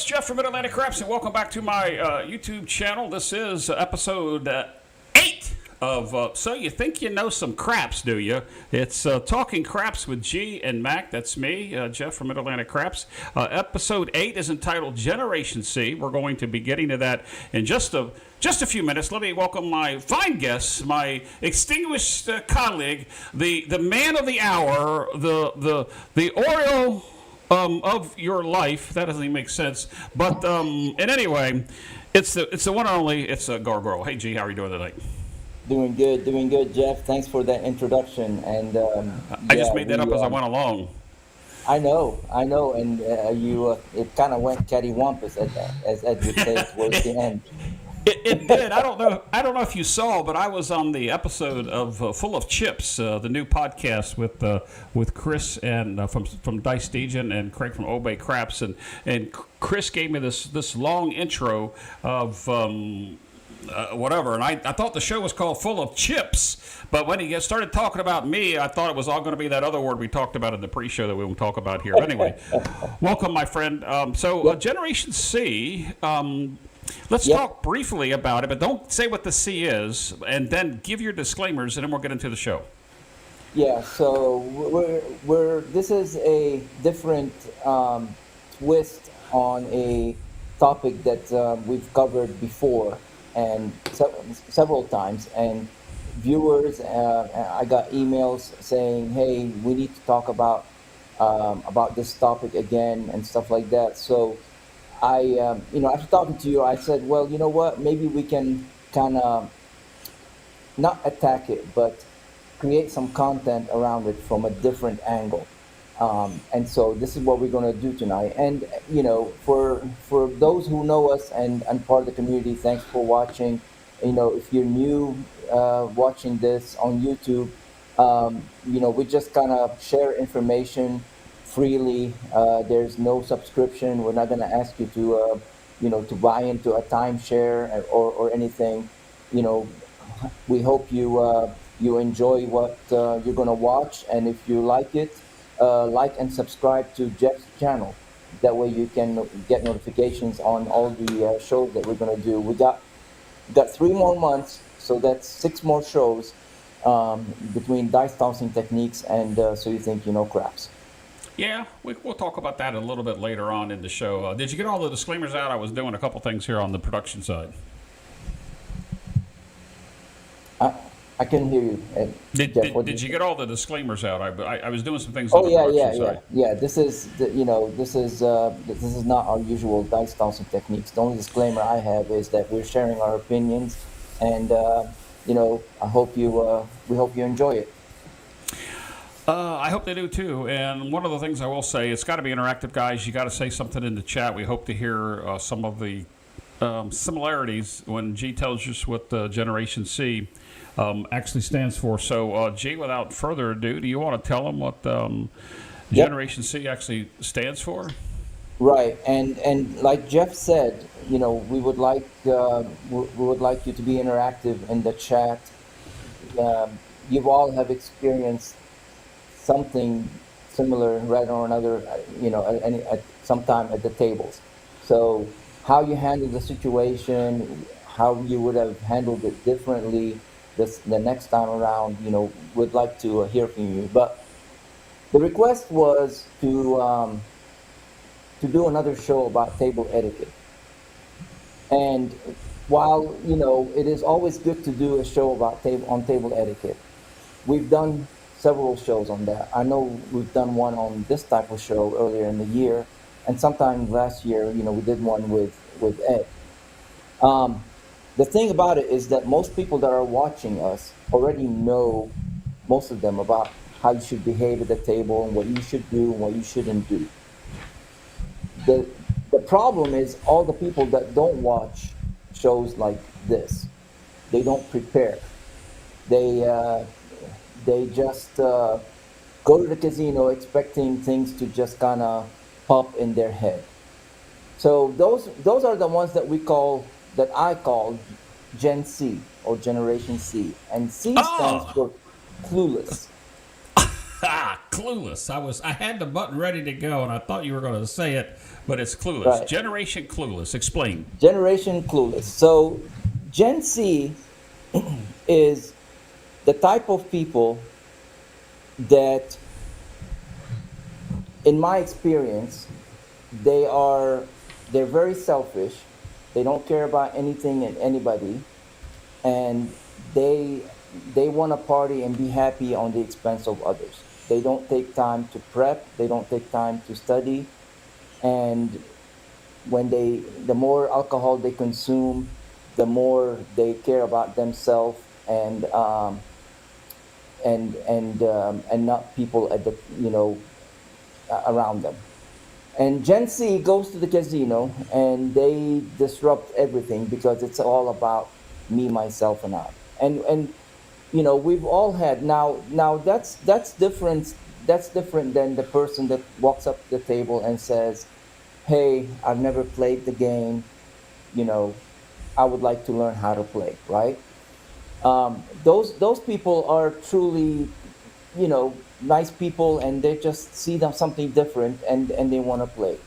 Jeff from Mid-Atlantic Craps, and welcome back to my YouTube channel. This is episode 8 of So You Think You Know Some Craps, Do You? It's Talking Craps with G and Mac. That's me, Jeff from Mid-Atlantic Craps. Episode 8 is entitled Generation C. We're going to be getting to that in just a few minutes. Let me welcome my fine guest, my extinguished colleague, the man of the hour, the Oreo of your life. That doesn't even make sense. But and anyway, it's the one and only. It's a Gargoil. Hey G, how are you doing tonight? Doing good, Jeff. Thanks for that introduction. And I just made that up as I went along. I know, and it kind of went cattywampus as Ed would say towards the end. It did. I don't know if you saw, but I was on the episode of Full of Chips, the new podcast with Chris and from Dice Dejan and Craig from Obey Craps, and Chris gave me this long intro of whatever, and I thought the show was called Full of Chips, but when he started talking about me, I thought it was all going to be that other word we talked about in the pre-show that we won't talk about here. But anyway, welcome, my friend. Generation C. Let's talk briefly about it, but don't say what the C is, and then give your disclaimers, and then we'll get into the show. Yeah, so this is a different twist on a topic that we've covered before and several times, and viewers, I got emails saying, hey, we need to talk about this topic again and stuff like that. So after talking to you, I said, well, you know what? Maybe we can kind of not attack it, but create some content around it from a different angle. And so this is what we're going to do tonight. And, for those who know us and part of the community, thanks for watching. If you're new watching this on YouTube, we just kind of share information freely. There's no subscription. We're not going to ask you to buy into a timeshare or anything. We hope you enjoy what you're going to watch, and if you like it, like and subscribe to Jeff's channel. That way you can get notifications on all the shows that we're going to do. We got 3 more months, so that's 6 more shows between dice tossing techniques and So You Think You Know Craps. Yeah, we'll talk about that a little bit later on in the show. Did you get all the disclaimers out? I was doing a couple things here on the production side. I can hear you. Jeff, did you get all the disclaimers out? I was doing some things on the production side. Yeah. This is not our usual dice tossing techniques. The only disclaimer I have is that we're sharing our opinions, and we hope you enjoy it. I hope they do too. And one of the things I will say, it's got to be interactive, guys. You got to say something in the chat. We hope to hear some of the similarities when G tells us what Generation C actually stands for. So, G, without further ado, do you want to tell them what Generation C actually stands for? Right, and like Jeff said, we would like you to be interactive in the chat. You all have experienced something similar, right or another, at some time at the tables. So how you handle the situation, how you would have handled it differently the next time around, would like to hear from you. But the request was to do another show about table etiquette. And while, it is always good to do a show about table etiquette, we've done several shows on that. I know we've done one on this type of show earlier in the year, and sometime last year, we did one with Ed. The thing about it is that most people that are watching us already know, most of them, about how you should behave at the table and what you should do and what you shouldn't do. The problem is all the people that don't watch shows like this. They don't prepare. They just go to the casino expecting things to just kind of pop in their head. So those are the ones that I call Gen C or Generation C, and C stands for Clueless. Ah, Clueless. I had the button ready to go, and I thought you were going to say it, but it's Clueless. Right. Generation Clueless. Explain. Generation Clueless. So Gen Z is the type of people that, in my experience, they are they're very selfish. They don't care about anything and anybody, and they they want to party and be happy on the expense of others. They don't take time to prep. They don't take time to study, and the more alcohol they consume, the more they care about themselves and not people at the around them. And Gen Z goes to the casino and they disrupt everything because it's all about me, myself, and I. And we've all had now that's different. That's different than the person that walks up to the table and says, "Hey, I've never played the game. You know, I would like to learn how to play." Right? Those people are truly, nice people, and they just see them something different, and they want to play.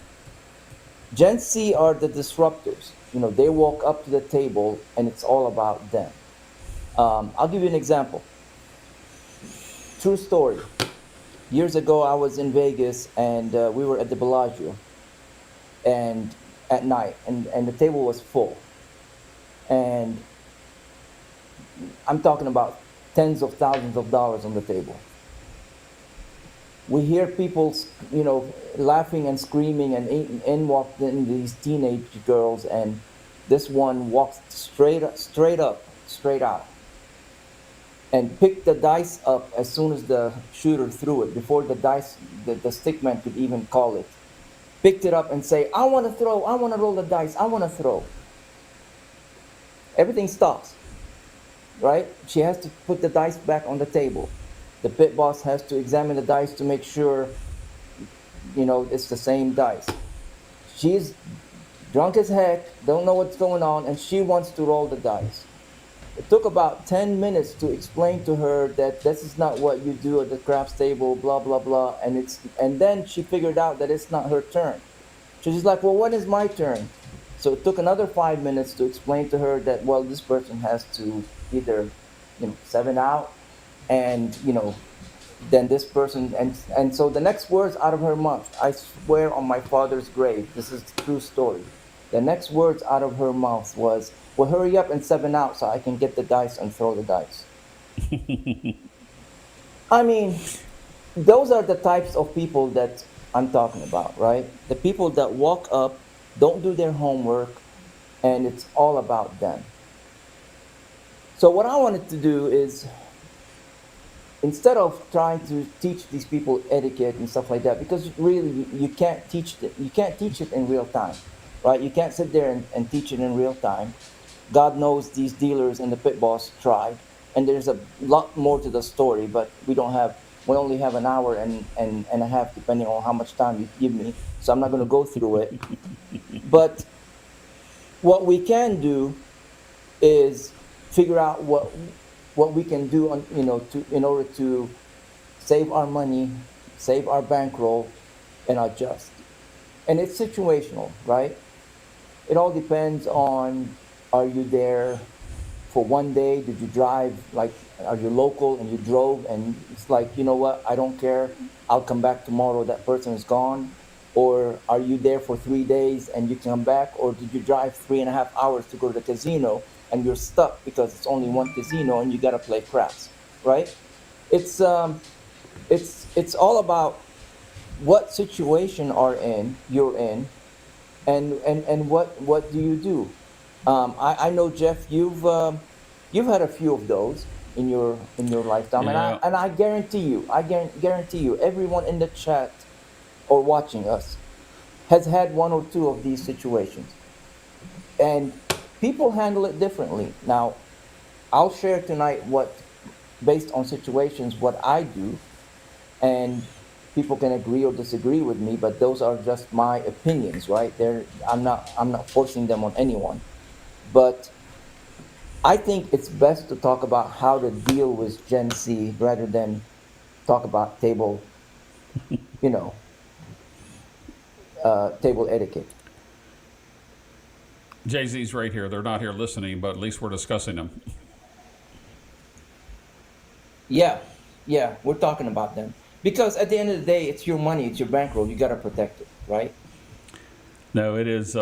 Gen Z are the disruptors. They walk up to the table and it's all about them. I'll give you an example. True story. Years ago, I was in Vegas and we were at the Bellagio and at night, and the table was full. And I'm talking about tens of thousands of dollars on the table. We hear people, laughing and screaming, and in walked in these teenage girls, and this one walked straight out, and picked the dice up as soon as the shooter threw it, before the stickman could even call it. Picked it up and say, "I want to throw, I want to roll the dice, I want to throw." Everything stops, right? She has to put the dice back on the table. The pit boss has to examine the dice to make sure, it's the same dice. She's drunk as heck, don't know what's going on, and she wants to roll the dice. It took about 10 minutes to explain to her that this is not what you do at the craps table, blah, blah, blah. And then she figured out that it's not her turn. So she's like, "Well, when is my turn?" So it took another 5 minutes to explain to her that, well, this person has to either, seven out, and, then this person, and so the next words out of her mouth, I swear on my father's grave, this is the true story. The next words out of her mouth was, "Well, hurry up and seven out so I can get the dice and throw the dice." I mean, those are the types of people that I'm talking about, right? The people that walk up, don't do their homework, and it's all about them. So what I wanted to do is, instead of trying to teach these people etiquette and stuff like that, because really you can't teach it. You can't teach it in real time, right? You can't sit there and teach it in real time. God knows these dealers and the pit boss tried, and there's a lot more to the story, but we only have an hour and a half, depending on how much time you give me. So I'm not going to go through it. But what we can do is figure out what we can do in order to save our money, save our bankroll, and adjust. And it's situational, right? It all depends on, are you there for one day? Did you drive, like, are you local and you drove and it's like, you know what, I don't care, I'll come back tomorrow, that person is gone? Or are you there for 3 days and you come back? Or did you drive 3.5 hours to go to the casino and you're stuck because it's only one casino and you got to play craps, right? It's it's all about what situation you're in, and what do you do. I know, Jeff, you've had a few of those in your lifetime, and I Yeah. and I guarantee you, everyone in the chat or watching us has had one or two of these situations, and people handle it differently. Now, I'll share tonight based on situations, what I do, and people can agree or disagree with me, but those are just my opinions, right? I'm not forcing them on anyone. But I think it's best to talk about how to deal with Gen Z rather than talk about you know, table etiquette. Jay-Z's right here. They're not here listening, but at least we're discussing them. Yeah, yeah, we're talking about them because at the end of the day, it's your money, it's your bankroll. You gotta protect it, right? No, it is.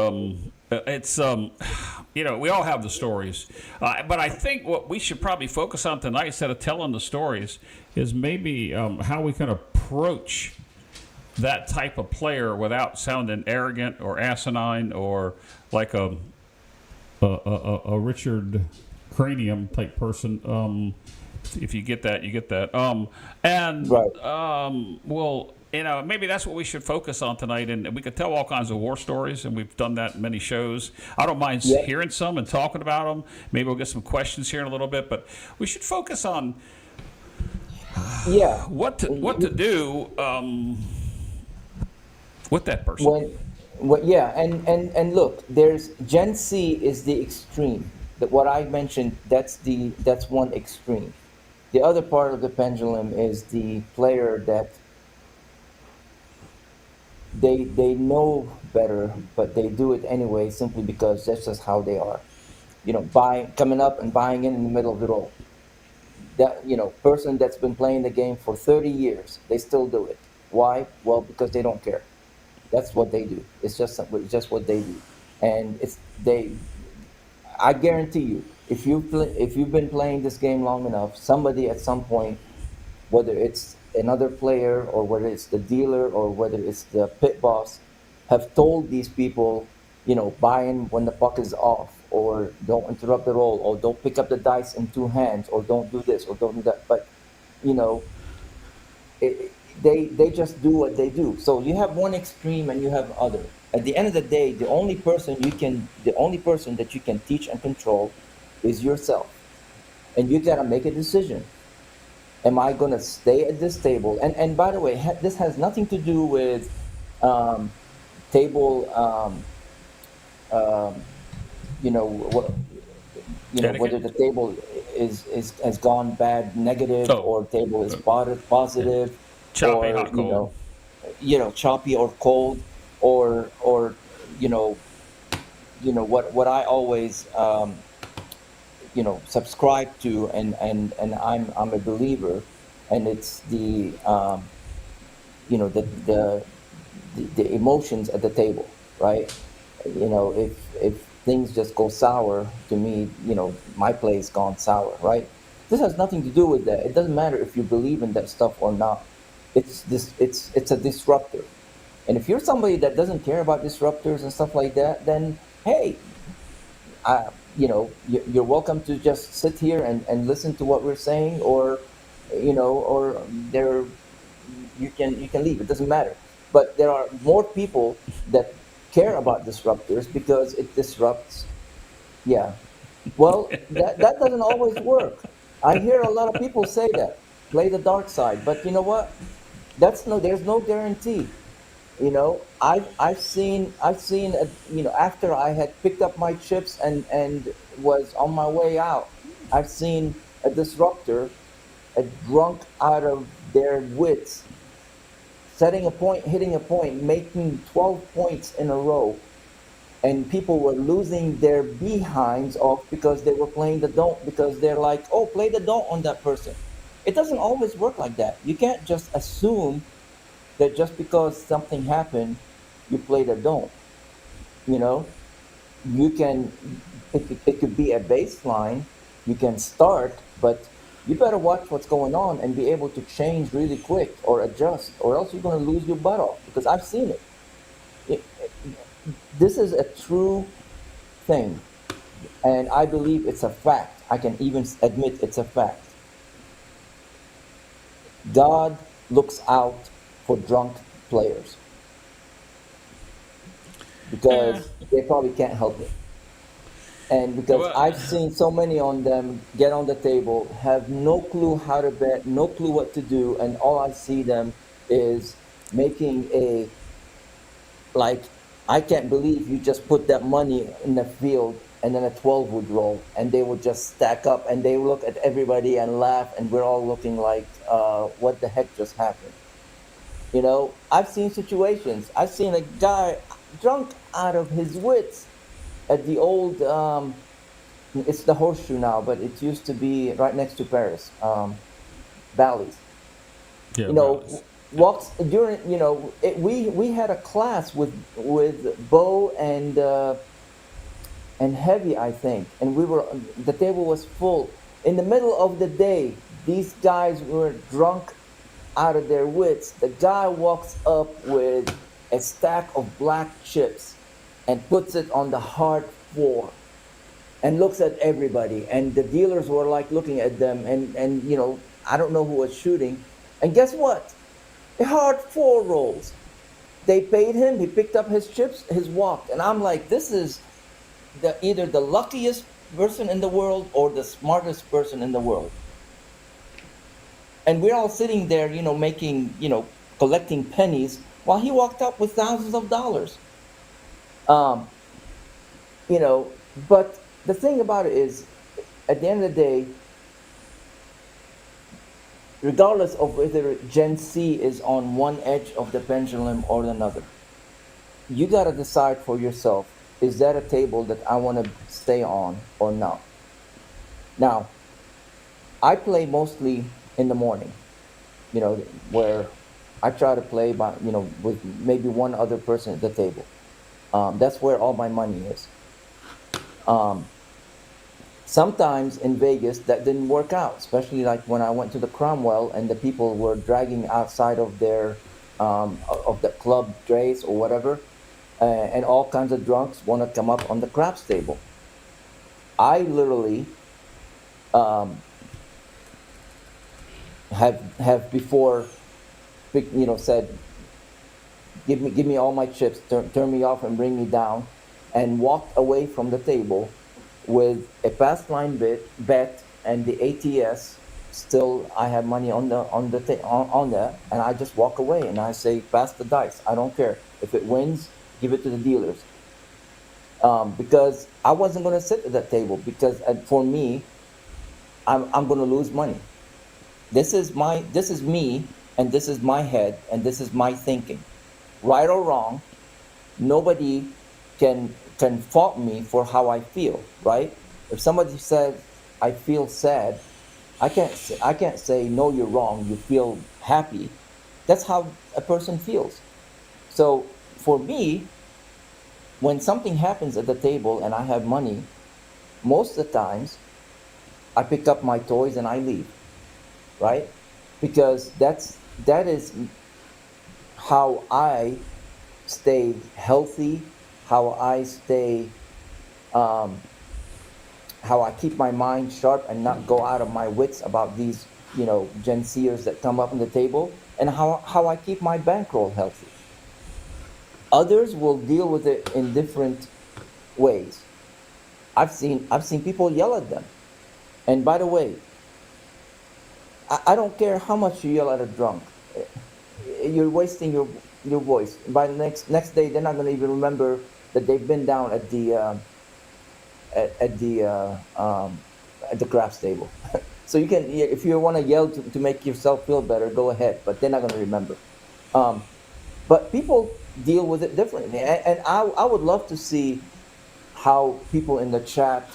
It's we all have the stories, but I think what we should probably focus on tonight, instead of telling the stories, is maybe how we can approach that type of player without sounding arrogant or asinine or like a Richard Cranium type person. If you get that, you get that. Right. Well, maybe that's what we should focus on tonight. And we could tell all kinds of war stories, and we've done that in many shows. I don't mind Yeah. hearing some and talking about them. Maybe we'll get some questions here in a little bit, but we should focus on Yeah. what to do with that person. Yeah, and look, there's Gen C is the extreme. That what I mentioned, that's one extreme. The other part of the pendulum is the player that they know better, but they do it anyway simply because that's just how they are. Buying coming up and buying in the middle of the roll. That person that's been playing the game for 30 years, they still do it. Why? Well, because they don't care. That's what they do. It's just what they do, and it's they. I guarantee you, if you've been playing this game long enough, somebody at some point, whether it's another player or whether it's the dealer or whether it's the pit boss, have told these people, buy in when the puck is off, or don't interrupt the roll, or don't pick up the dice in two hands, or don't do this, or don't do that. But you know, they just do what they do. So you have one extreme and you have other. At the end of the day, the only person that you can teach and control is yourself, and you gotta make a decision. Am I gonna stay at this table? And by the way, this has nothing to do with um, table. Um, you know what? Whether Etiquette. the table is has gone bad, negative, Oh, or table is yeah. positive, Choppy, or hot, cold. choppy or cold, or you know what I always subscribe to, and I'm a believer, and it's you know the the the emotions at the table, right? If things just go sour, to me, my play's gone sour, right? This has nothing to do with that. It doesn't matter if you believe in that stuff or not. It's a disruptor. And if you're somebody that doesn't care about disruptors and stuff like that, then hey, you're welcome to just sit here and listen to what we're saying, or there you can leave. It doesn't matter. But there are more people that care about disruptors because it disrupts. Yeah. Well, that doesn't always work. I hear a lot of people say that play the dark side, but you know what? There's no guarantee. After I had picked up my chips and was on my way out, I've seen a disruptor, a drunk out of their wits, setting a point, hitting a point, making 12 points in a row, and people were losing their behinds off because they were playing the don't, because they're like, oh, play the don't on that person. It doesn't always work like that. You can't just assume that just because something happened, you play the don't. You know, you can, it could be a baseline, you can start, but you better watch what's going on and be able to change really quick or adjust, or else you're going to lose your butt off, because I've seen it. it. This is a true thing, and I believe it's a fact. I can even admit it's a fact. God looks out for drunk players Yeah. because they probably can't help it. And because Well, I've seen so many on them get on the table, have no clue how to bet, no clue what to do, and all I see them is making like, I can't believe you just put that money in the field and then a 12 would roll, and they would just stack up, and they would look at everybody and laugh, and we're all looking like, what the heck just happened? I've seen situations. I've seen a guy drunk out of his wits at the old, it's the Horseshoe now, but it used to be right next to Paris, Bally's. Yeah, You Bally's. know, walks during, we had a class with Bo and Heavy, I think, and the table was full. In the middle of the day, these guys were drunk out of their wits. The guy walks up with a stack of black chips and puts it on the hard floor and looks at everybody. And the dealers were like looking at them, and I don't know who was shooting. And guess what? A hard four rolls. They paid him. He picked up his chips. His walked. And I'm like, this is either the luckiest person in the world or the smartest person in the world. And we're all sitting there, making, collecting pennies while he walked up with thousands of dollars. Um, you know, but the thing about it is, at the end of the day, regardless of whether Gen Z is on one edge of the pendulum or another, you got to decide for yourself, is that a table that I want to stay on or not? Now, I play mostly in the morning, where I try to play with maybe one other person at the table. That's where all my money is. Um, Sometimes in Vegas that didn't work out, especially like when I went to the Cromwell and the people were dragging outside of their of the club drays or whatever, and all kinds of drunks want to come up on the craps table. I literally um, have before said, give me all my chips, turn me off and bring me down, and walked away from the table with a past line bet and the ATS. Still, I have money on there, and I just walk away and I say, pass the dice. I don't care if it wins, give it to the dealers. Because I wasn't going to sit at that table, because for me, I'm going to lose money. This is me, and this is my head, and this is my thinking. Right or wrong, nobody can fault me for how I feel, right? If somebody says I feel sad, I can't say no, you're wrong. You feel happy. That's how a person feels. So for me, when something happens at the table and I have money, most of the times I pick up my toys and I leave, right? Because that is how I stay healthy, how I stay, um, how I keep my mind sharp and not go out of my wits about these, Gen Zers that come up on the table, and how I keep my bankroll healthy. Others will deal with it in different ways. I've seen people yell at them. And by the way, I don't care how much you yell at a drunk. You're wasting your voice. By the next day, they're not going to even remember that they've been down at the craps table. So you can, if you want to yell to make yourself feel better, go ahead. But they're not going to remember. Um, but people deal with it differently, and I would love to see how people in the chat,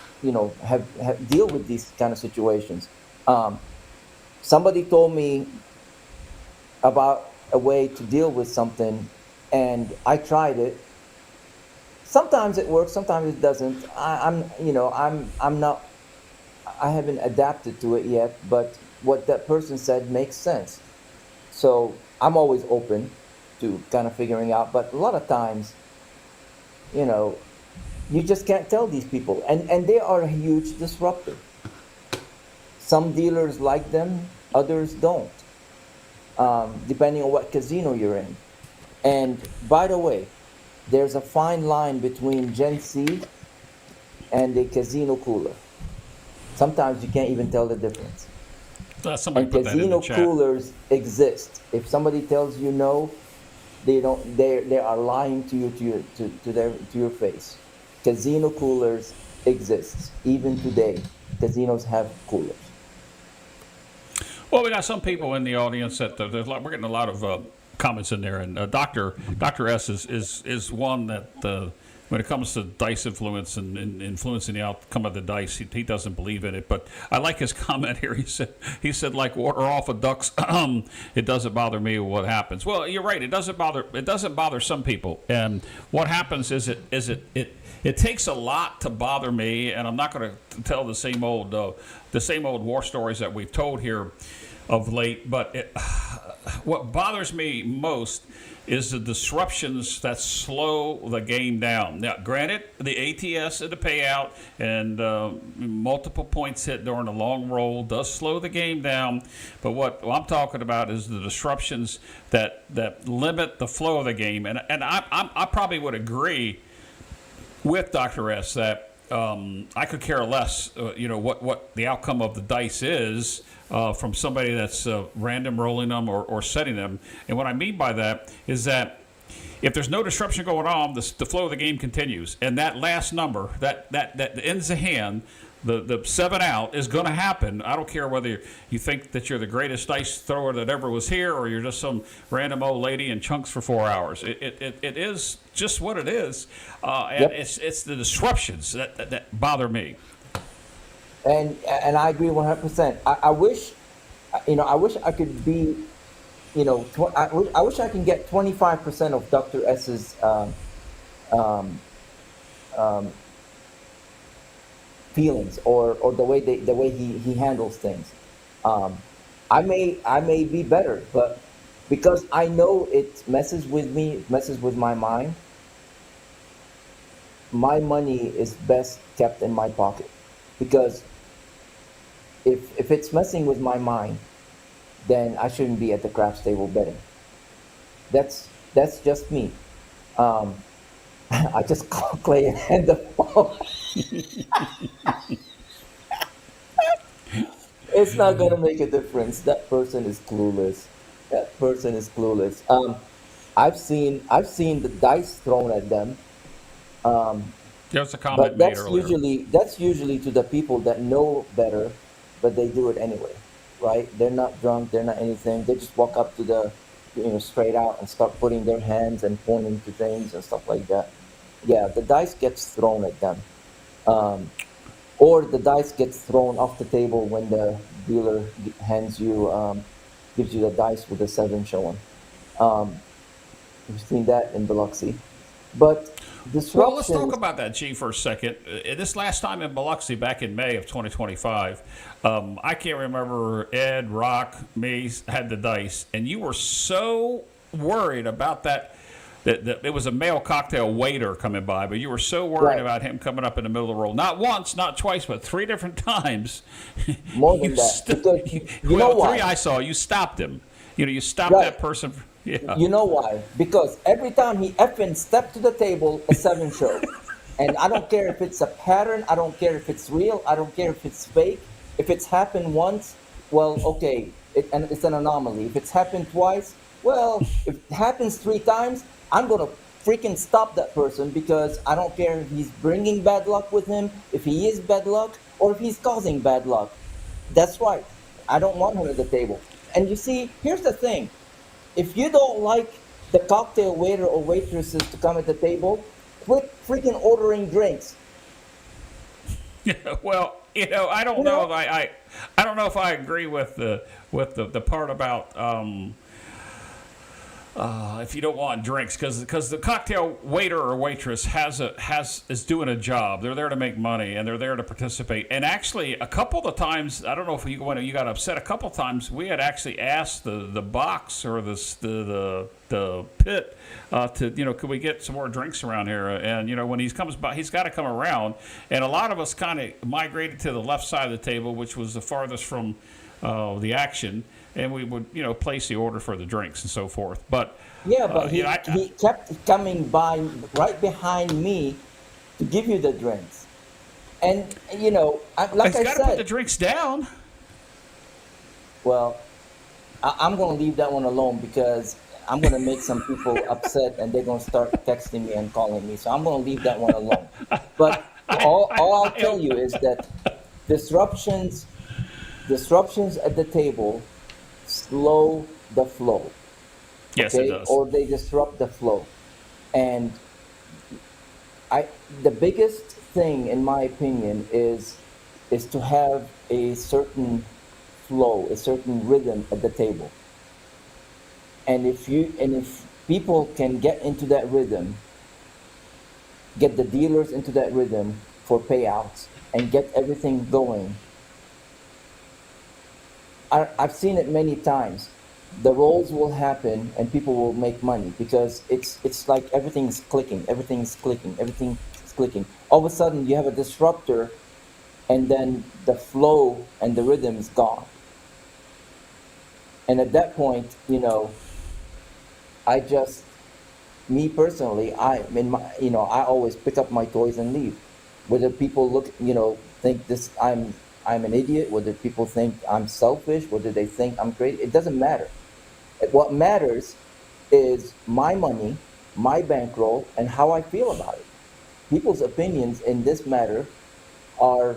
have deal with these kind of situations. Um, Somebody told me about a way to deal with something, and I tried it. Sometimes it works, sometimes it doesn't. I'm not, I haven't adapted to it yet, but what that person said makes sense. So I'm always open to kind of figuring out, but a lot of times, you know, you just can't tell these people, and they are a huge disruptor. Some dealers like them, others don't, depending on what casino you're in. And by the way, there's a fine line between Gen Z and a casino cooler. Sometimes you can't even tell the difference. Somebody And put that in the casino chat. coolers exist. If somebody tells you no, they don't. They are lying to you, to your face. Casino coolers exists. Even today, casinos have coolers. Well, we got some people in the audience that we're getting a lot of comments in there, and Doctor S is one that when it comes to dice influence and influencing the outcome of the dice, he doesn't believe in it. But I like his comment here. He said like water off of ducks. It doesn't bother me what happens. Well, you're right. It doesn't bother some people. And what happens is it takes a lot to bother me, and I'm not going to tell the same old war stories that we've told here of late. But what bothers me most is the disruptions that slow the game down. Now, granted, the ATS and the payout and multiple points hit during a long roll does slow the game down. But what I'm talking about is the disruptions that limit the flow of the game. And I probably would agree with Dr. S that I could care less, what the outcome of the dice is from somebody that's random rolling them or setting them. And what I mean by that is that if there's no disruption going on, the flow of the game continues. And that last number, that ends the hand, the 7 out is going to happen. I don't care whether you think that you're the greatest dice thrower that ever was here or you're just some random old lady in chunks for 4 hours. It is just what it is. And Yep. it's the disruptions that bother me. And I agree 100%. I wish, I wish I could be, I wish I can get 25% of Dr. S's um, um, feelings or the way he handles things. Um, I may be better, but because I know it messes with me, it messes with my mind. My money is best kept in my pocket because if it's messing with my mind, then I shouldn't be at the craps table betting. That's just me. Um, I just call Clay and hand the phone. It's not gonna make a difference. That person is clueless. That person is clueless. I've seen the dice thrown at them. Um, There's a comment but made earlier. that's usually to the people that know better, but they do it anyway, right? They're not drunk, they're not anything. They just walk up to the, straight out and start putting their hands and pointing to things and stuff like that. Yeah, the dice gets thrown at them, um, or the dice gets thrown off the table when the dealer hands you, gives you the dice with the 7 showing. Um, we've seen that in Biloxi, but Well, let's talk disruptions. about that, G, for a second. This last time in Biloxi, back in May of 2025, I can't remember Ed, Rock, me had the dice, and you were so worried about that it was a male cocktail waiter coming by, but you were so worried Right. about him coming up in the middle of the roll. Not once, not twice, but 3 different times. More than that, because you know Well, 3 why? I saw. You stopped him. You stopped Right. that person. Yeah. You know why? Because every time he effing stepped to the table, a 7 showed. And I don't care if it's a pattern, I don't care if it's real, I don't care if it's fake. If it's happened once, well, okay, and it's an anomaly. If it's happened twice, well, if it happens 3 times, I'm gonna freaking stop that person because I don't care if he's bringing bad luck with him, if he is bad luck, or if he's causing bad luck. That's right. I don't want him at the table. And you see, here's the thing. If you don't like the cocktail waiter or waitresses to come at the table, quit freaking ordering drinks. Well, I don't You know if know? I don't know if I agree with the part about if you don't want drinks, because the cocktail waiter or waitress is doing a job. They're there to make money and they're there to participate. And actually, a couple of times, I don't know if when you got upset. A couple of times, we had actually asked the box or the pit could we get some more drinks around here? And when he comes by, he's got to come around. And a lot of us kind of migrated to the left side of the table, which was the farthest from the action, and we would place the order for the drinks and so forth. But Yeah, but I, he kept coming by right behind me to give you the drinks. And, like he's I got to put the said, drinks down. well, I'm going to leave that one alone because I'm going to make some people upset and they're going to start texting me and calling me. So I'm going to leave that one alone. But All I'll I tell hope. you is that disruptions disruptions at the table slow the flow, Yes, it okay, does. or they disrupt the flow. And I the biggest thing, in my opinion, is to have a certain flow, a certain rhythm at the table. And if people can get into that rhythm, get the dealers into that rhythm for payouts, and get everything going, I've seen it many times. The rolls will happen and people will make money because it's like everything is clicking. All of a sudden, you have a disruptor, and then the flow and the rhythm is gone. And at that point, I just me personally, I always pick up my toys and leave. Whether people think this I'm an idiot, whether people think I'm selfish, whether they think I'm crazy, it doesn't matter. What matters is my money, my bankroll, and how I feel about it. People's opinions in this matter are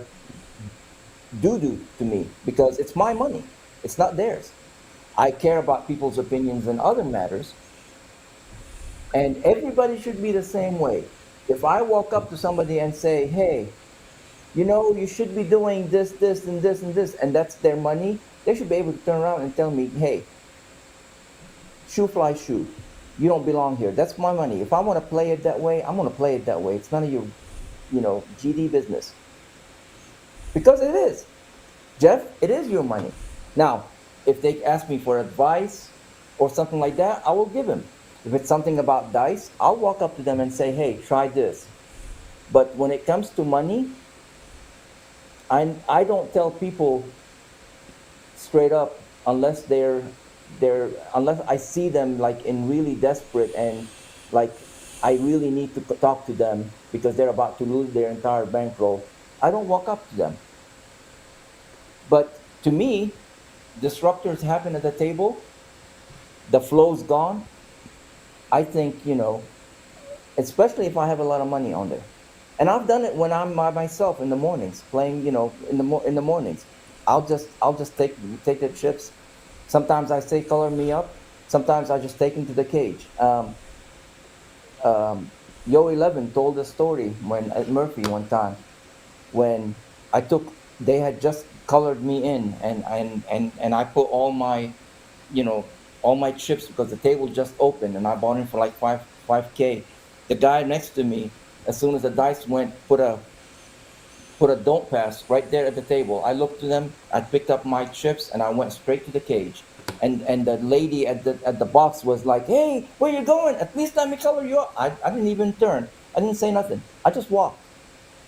doo-doo to me because it's my money. It's not theirs. I care about people's opinions in other matters, and everybody should be the same way. If I walk up to somebody and say, hey, you should be doing this, this, and this, and this, and that's their money, they should be able to turn around and tell me, hey, shoe fly shoe, you don't belong here. That's my money. If I want to play it that way, I'm going to play it that way. It's none of your, GD business. Because it is. Jeff, it is your money. Now, if they ask me for advice or something like that, I will give them. If it's something about dice, I'll walk up to them and say, hey, try this. But when it comes to money, I don't tell people straight up unless they're unless I see them like in really desperate, and like I really need to talk to them because they're about to lose their entire bankroll. I don't walk up to them. But to me, disruptors happen at the table, the flow's gone. I think, especially if I have a lot of money on there. And I've done it when I'm by myself in the mornings, playing, in the mornings. I'll just take the chips. Sometimes I say color me up. Sometimes I just take them to the cage. Yo 11 told a story when at Murphy one time when they had just colored me in, and I put you know all my chips because the table just opened, and I bought in for like 5K. The guy next to me, as soon as the dice went, put a don't pass right there at the table. I looked to them, I picked up my chips, and I went straight to the cage. And the lady at the box was like, hey, where you going? At least let me color you up. I didn't even turn. I didn't say nothing. I just walked.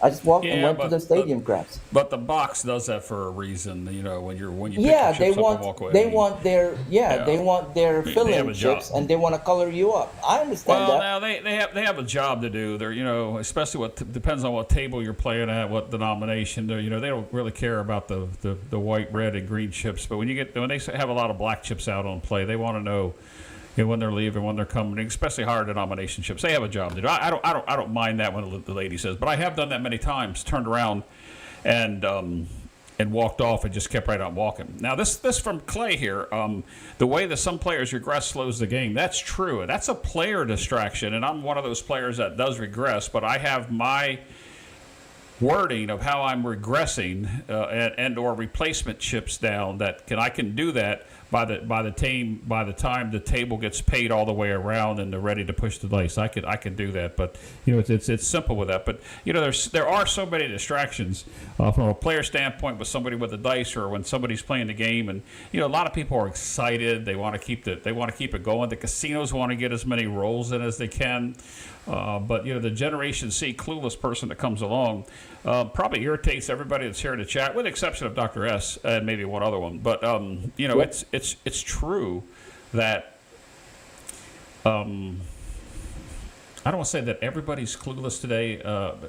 I just walked and Yeah, went to the but stadium craps. but the box does that for a reason. When you pick your Yeah, they chips up and want walk away. I they mean, want their yeah yeah, they want their they have filling a job. chips, and they want to color you up. I understand Well, that. now they have a job to do. They're especially depends on what table you're playing at, what denomination. They don't really care about the white, red, and green chips. But when they have a lot of black chips out on play, they want to know when they're leaving, when they're coming, especially higher denomination chips. They have a job to do. I don't mind that when the lady says, but I have done that many times. Turned around and and walked off and just kept right on walking. Now this from Clay here. The way that some players regress slows the game. That's true. That's a player distraction, and I'm one of those players that does regress. But I have my wording of how I'm regressing and or replacement chips down that I can do that by the time the table gets paid all the way around and they're ready to push the dice. I can do that, but it's simple with that. But there are so many distractions from a player standpoint with somebody with the dice or when somebody's playing the game, and a lot of people are excited. They want to keep it going. The casinos want to get as many rolls in as they can. But the Generation C clueless person that comes along probably irritates everybody that's here in the chat, with the exception of Dr. S and maybe one other one. But Yep. it's true that I don't want to say that everybody's clueless today. I'm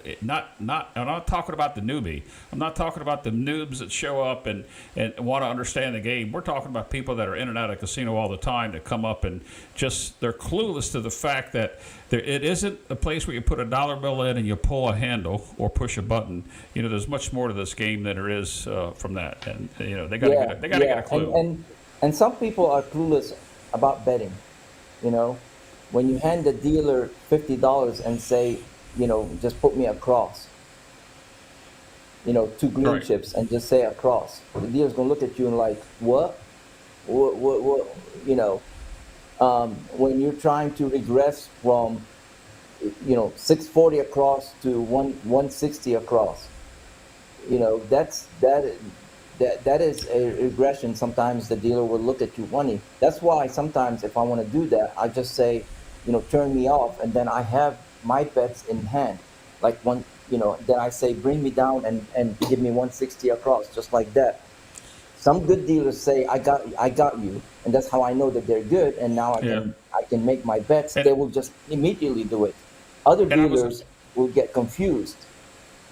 not talking about the newbie. I'm not talking about the noobs that show up and want to understand the game. We're talking about people that are in and out of casino all the time that come up and just they're clueless to the fact that it isn't a place where you put a dollar bill in and you pull a handle or push a button. You know, there's much more to this game than there is from that, and you know they got to Yeah, get a yeah, clue. and some people are clueless about betting. You know, when you hand the dealer $50 and say, just put me across, two green Right. chips and just say across, the dealer's gonna look at you and like, what, you know, when you're trying to regress from, 640 across to 160 across, that is a regression. Sometimes the dealer will look at you funny. That's why sometimes if I want to do that, I just say, turn me off, and then I have my bets in hand. Like then I say, bring me down and give me 160 across, just like that. Some good dealers say, I got you, and that's how I know that they're good, and now I Yeah. can I can make my bets. And They will just immediately do it. Other and dealers will get confused.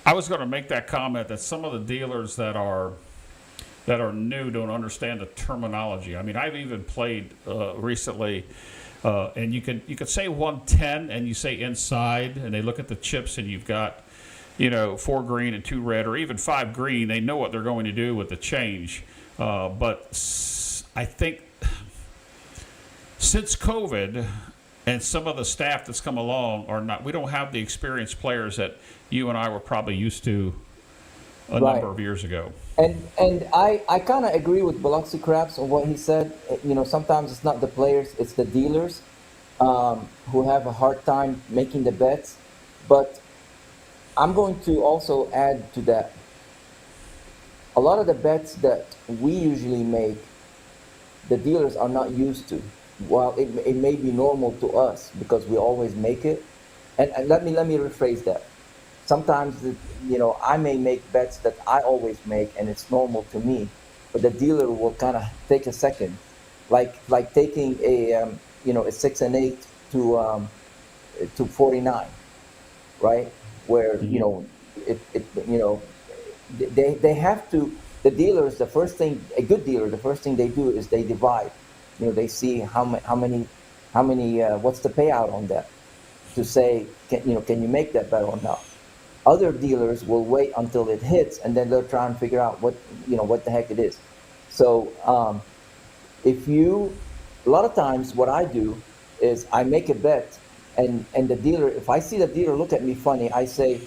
I was going to make that comment that some of the dealers that are new don't understand the terminology. I mean, I've even played recently, and you could say 110, and you say inside, and they look at the chips, and you've got 4 green and 2 red, or even 5 green. They know what they're going to do with the change. I think since COVID and some of the staff that's come along are not, we don't have the experienced players that you and I were probably used to a Right. number of years ago. And I kind of agree with Biloxi Craps on what he said. Sometimes it's not the players, it's the dealers who have a hard time making the bets. But I'm going to also add to that. A lot of the bets that we usually make, the dealers are not used to. While it may be normal to us because we always make it. And let me rephrase that. Sometimes I may make bets that I always make and it's normal to me, but the dealer will kind of take a second, like taking a 6 and 8 to 49, right? Where Hmm. it they have to, the dealers, the first thing, a good dealer, the first thing they do is they divide. They see how many what's the payout on that, to say, can you make that bet or not? Other dealers will wait until it hits, and then they'll try and figure out what the heck it is. So if you, a lot of times what I do is I make a bet, and the dealer, if I see the dealer look at me funny, I say,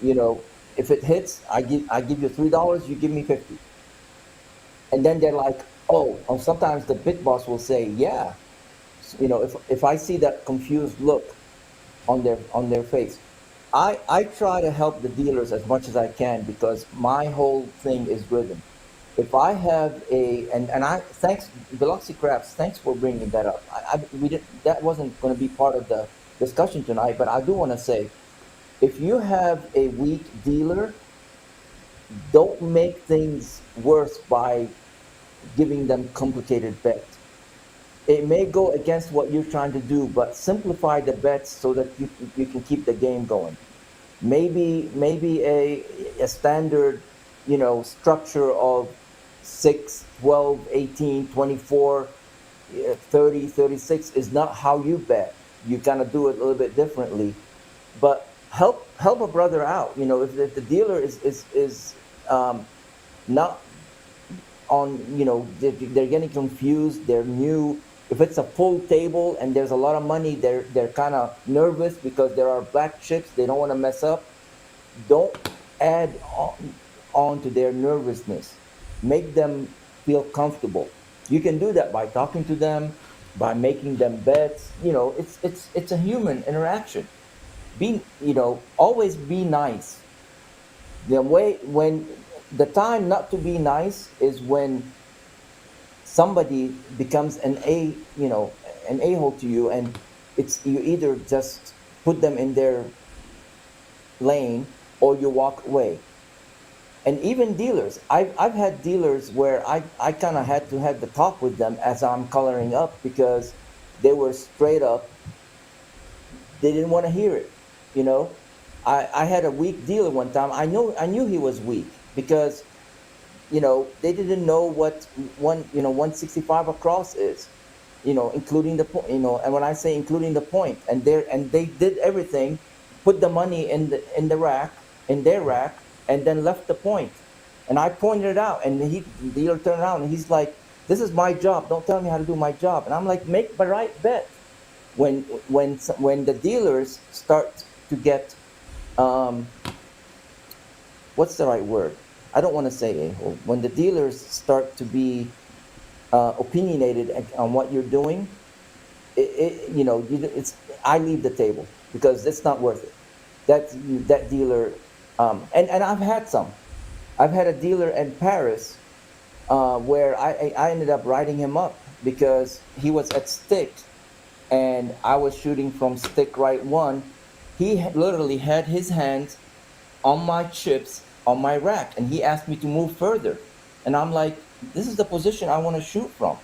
you know, if it hits, I give you $3, you give me 50. And then they're like, oh, or sometimes the big boss will say, yeah. If I see that confused look on their face, I try to help the dealers as much as I can, because my whole thing is rhythm. If I have and I thanks Velocity Crafts, thanks for bringing that up. We did, that wasn't going to be part of the discussion tonight, but I do want to say, if you have a weak dealer, don't make things worse by giving them complicated bets. It may go against what you're trying to do, but simplify the bets so that you can keep the game going. Maybe a standard, structure of 6, 12, 18, 24, 30, 36 is not how you bet. You kind of do it a little bit differently, but help a brother out. If the dealer is not on, they're getting confused, they're new. If it's a full table and there's a lot of money, they're kind of nervous because there are black chips, they don't want to mess up. Don't add on to their nervousness. Make them feel comfortable. You can do that by talking to them, by making them bets. It's a human interaction. Always be nice. When the time not to be nice is when somebody becomes an a-hole to you, and it's, you either just put them in their lane or you walk away. And even dealers, I've had dealers where I kind of had to have the talk with them as I'm coloring up, because they were straight up they didn't want to hear it. You know, I had a weak dealer one time. I knew he was weak because they didn't know what 165 across is, including the point, and when I say including the point, and they did everything, put the money in the rack, in their rack, and then left the point. And I pointed it out, and the dealer turned around and he's like, "This is my job. Don't tell me how to do my job." And I'm like, "Make the right bet." When the dealers start to get, what's the right word? I don't want to say a-hole. When the dealers start to be opinionated on what you're doing, it's I leave the table because it's not worth it. That dealer, and I've had some. I've had a dealer in Paris where I ended up writing him up because he was at stick, and I was shooting from stick right one. He literally had his hands on my chips on my rack, and he asked me to move further, and I'm like, "This is the position I want to shoot from.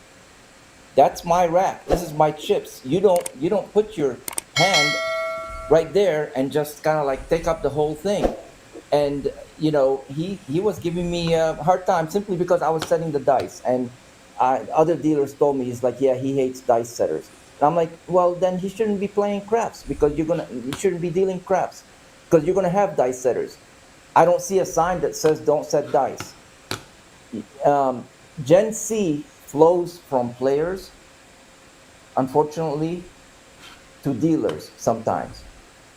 That's my rack. This is my chips. You don't put your hand right there and just kind of like take up the whole thing." And he was giving me a hard time simply because I was setting the dice, and other dealers told me, he's like, "Yeah, he hates dice setters." And I'm like, "Well, then he shouldn't be playing craps because you shouldn't be dealing craps because you're gonna have dice setters. I don't see a sign that says don't set dice." Gen C flows from players, unfortunately, to dealers sometimes.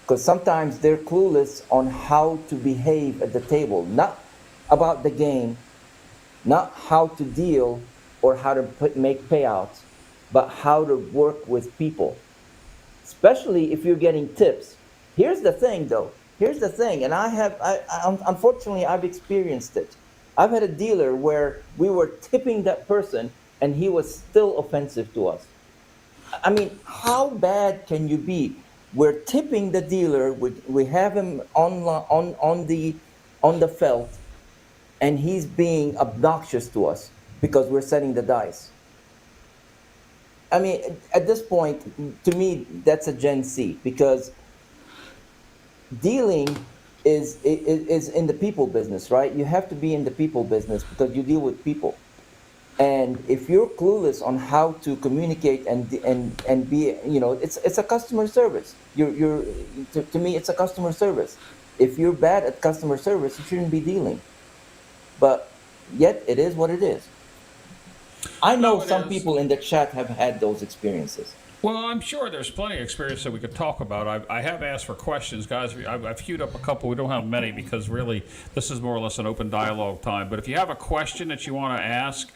Because sometimes they're clueless on how to behave at the table, not about the game, not how to deal or how to make payouts, but how to work with people, especially if you're getting tips. Here's the thing, though. Here's the thing, and unfortunately, I've experienced it. I've had a dealer where we were tipping that person, and he was still offensive to us. I mean, how bad can you be? We're tipping the dealer. We have him on the felt, and he's being obnoxious to us because we're setting the dice. I mean, at this point, to me, that's a Gen C because dealing is in the people business, right? You have to be in the people business because you deal with people. And if you're clueless on how to communicate and be, it's a customer service. To me, it's a customer service. If you're bad at customer service, you shouldn't be dealing. But yet, it is what it is. I know No, it some is. people in the chat have had those experiences. Well, I'm sure there's plenty of experience that we could talk about. I have asked for questions, guys. I've queued up a couple. We don't have many because really this is more or less an open dialogue time. But if you have a question that you want to ask,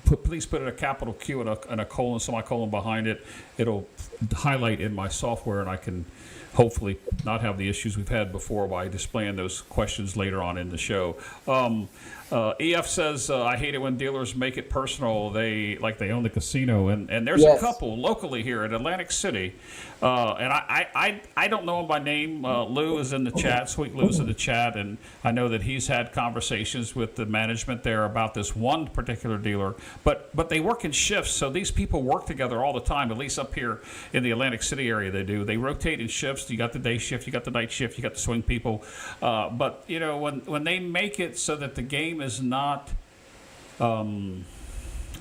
please put in a capital Q and a colon, semicolon behind it. It'll highlight in my software, and I can hopefully not have the issues we've had before by displaying those questions later on in the show. EF says, "I hate it when dealers make it personal. They own the casino." And there's a Yes. couple locally here in Atlantic City. And I don't know him by name. Lou is in the chat. Sweet Lou's in the chat. And I know that he's had conversations with the management there about this one particular dealer. But they work in shifts. So these people work together all the time, at least up here in the Atlantic City area they do. They rotate in shifts. You got the day shift, you got the night shift, you got the swing people. But, when they make it so that the game is not, I don't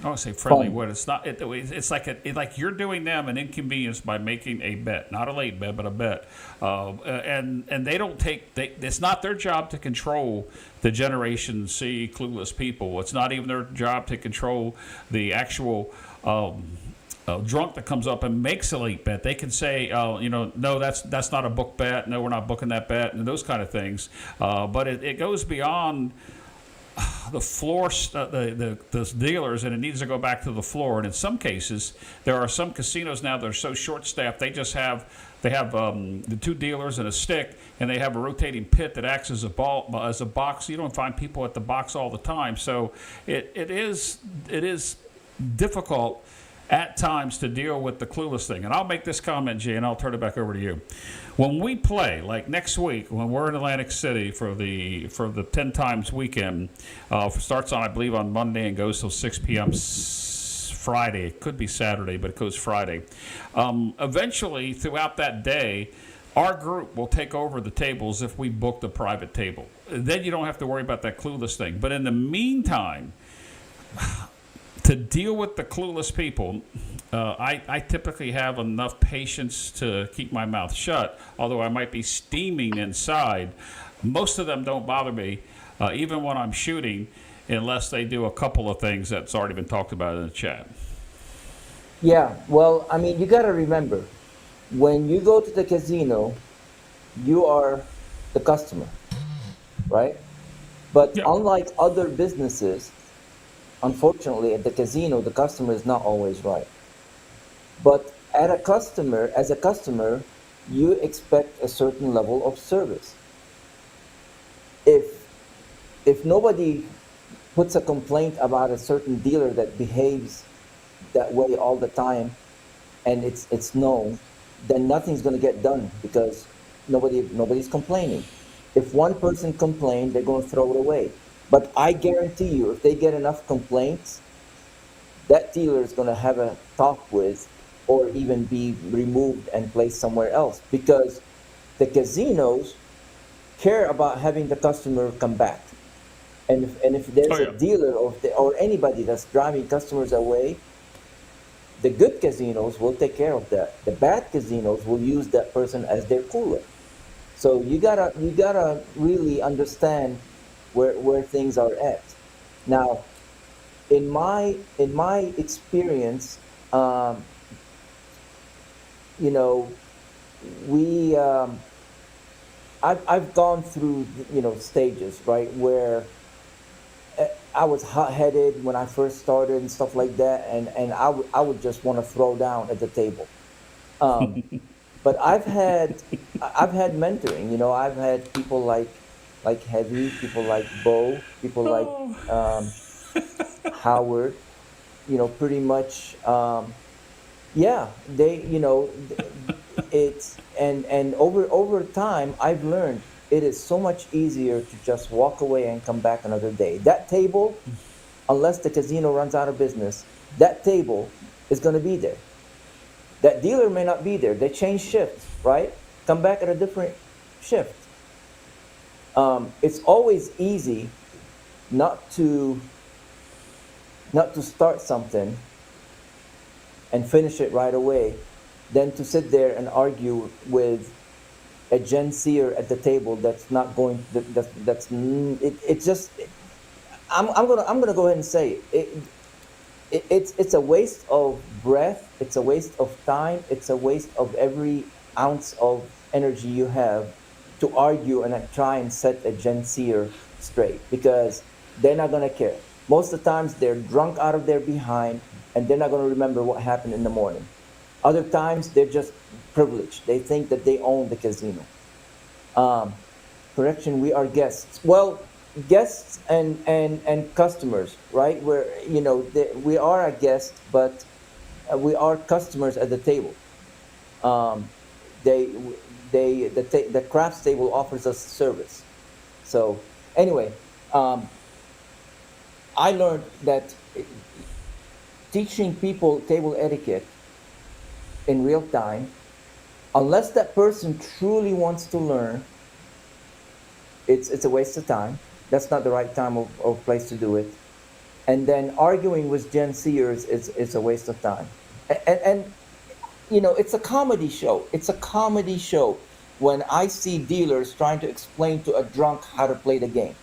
want to say friendly. Fun. What it's not. It's like you're doing them an inconvenience by making a bet, not a late bet, but a bet. And they don't take. It's not their job to control the Generation C clueless people. It's not even their job to control the actual. Drunk that comes up and makes a late bet. They can say, no, that's not a book bet. No, we're not booking that bet, and those kind of things. But it goes beyond the floor, the dealers, and it needs to go back to the floor. And in some cases, there are some casinos now that are so short-staffed, they have the two dealers and a stick, and they have a rotating pit that acts as a box. You don't find people at the box all the time, so it is difficult at times to deal with the clueless thing. And I'll make this comment, Jay, and I'll turn it back over to you. When we play, like next week, when we're in Atlantic City for the 10 times weekend, starts on, I believe, on Monday and goes till 6 p.m. it's Friday. It could be Saturday, but it goes Friday. Eventually, throughout that day, our group will take over the tables if we booked a private table. Then you don't have to worry about that Clueless thing. But in the meantime, to deal with the clueless people, I typically have enough patience to keep my mouth shut, although I might be steaming inside. Most of them don't bother me, even when I'm shooting, unless they do a couple of things that's already been talked about in the chat. Yeah, well, I mean, you got to remember, when you go to the casino, you are the customer, right? But Yeah. unlike other businesses, unfortunately, at the casino, the customer is not always right. But as a customer, you expect a certain level of service. If if nobody puts a complaint about a certain dealer that behaves that way all the time, and it's known, then nothing's going to get done because nobody's complaining. If one person complained, they're going to throw it away. But I guarantee you, if they get enough complaints, that dealer is going to have a talk with, or even be removed and placed somewhere else, because the casinos care about having the customer come back. And if Oh there's a yeah. dealer or anybody that's driving customers away, the good casinos will take care of that. The bad casinos will use that person as their cooler. So you gotta really understand where things are at. Now, in my experience, um, you know, we I've gone through stages, right, where I was hot-headed when I first started and stuff like that, and I would just want to throw down at the table. Um, but I've had mentoring. I've had people like Heavy, people like Bo, people like Oh. Howard. Pretty much. Yeah, it's and over time I've learned it is so much easier to just walk away and come back another day. That table, unless the casino runs out of business, that table is going to be there. That dealer may not be there. They change shifts, right? Come back at a different shift. It's always easy not to not to start something and finish it right away than to sit there and argue with a Gen Zer at the table that's not going it just I'm gonna go ahead and say it's a waste of breath, it's a waste of time, it's a waste of every ounce of energy you have to argue and try and set a Gen Zer straight, because they're not gonna care. Most of the times they're drunk out of their behind, and they're not gonna remember what happened in the morning. Other times they're just privileged. They think that they own the casino. Um, Correction, we are guests. Well, guests and customers, right? We are a guest, but we are customers at the table. Um, they the craft table offers us service. So anyway, um, I learned that teaching people table etiquette in real time, unless that person truly wants to learn, it's a waste of time. That's not the right time or place to do it. And then arguing with Gen Zers is a waste of time. And it's a comedy show. It's a comedy show when I see dealers trying to explain to a drunk how to play the game.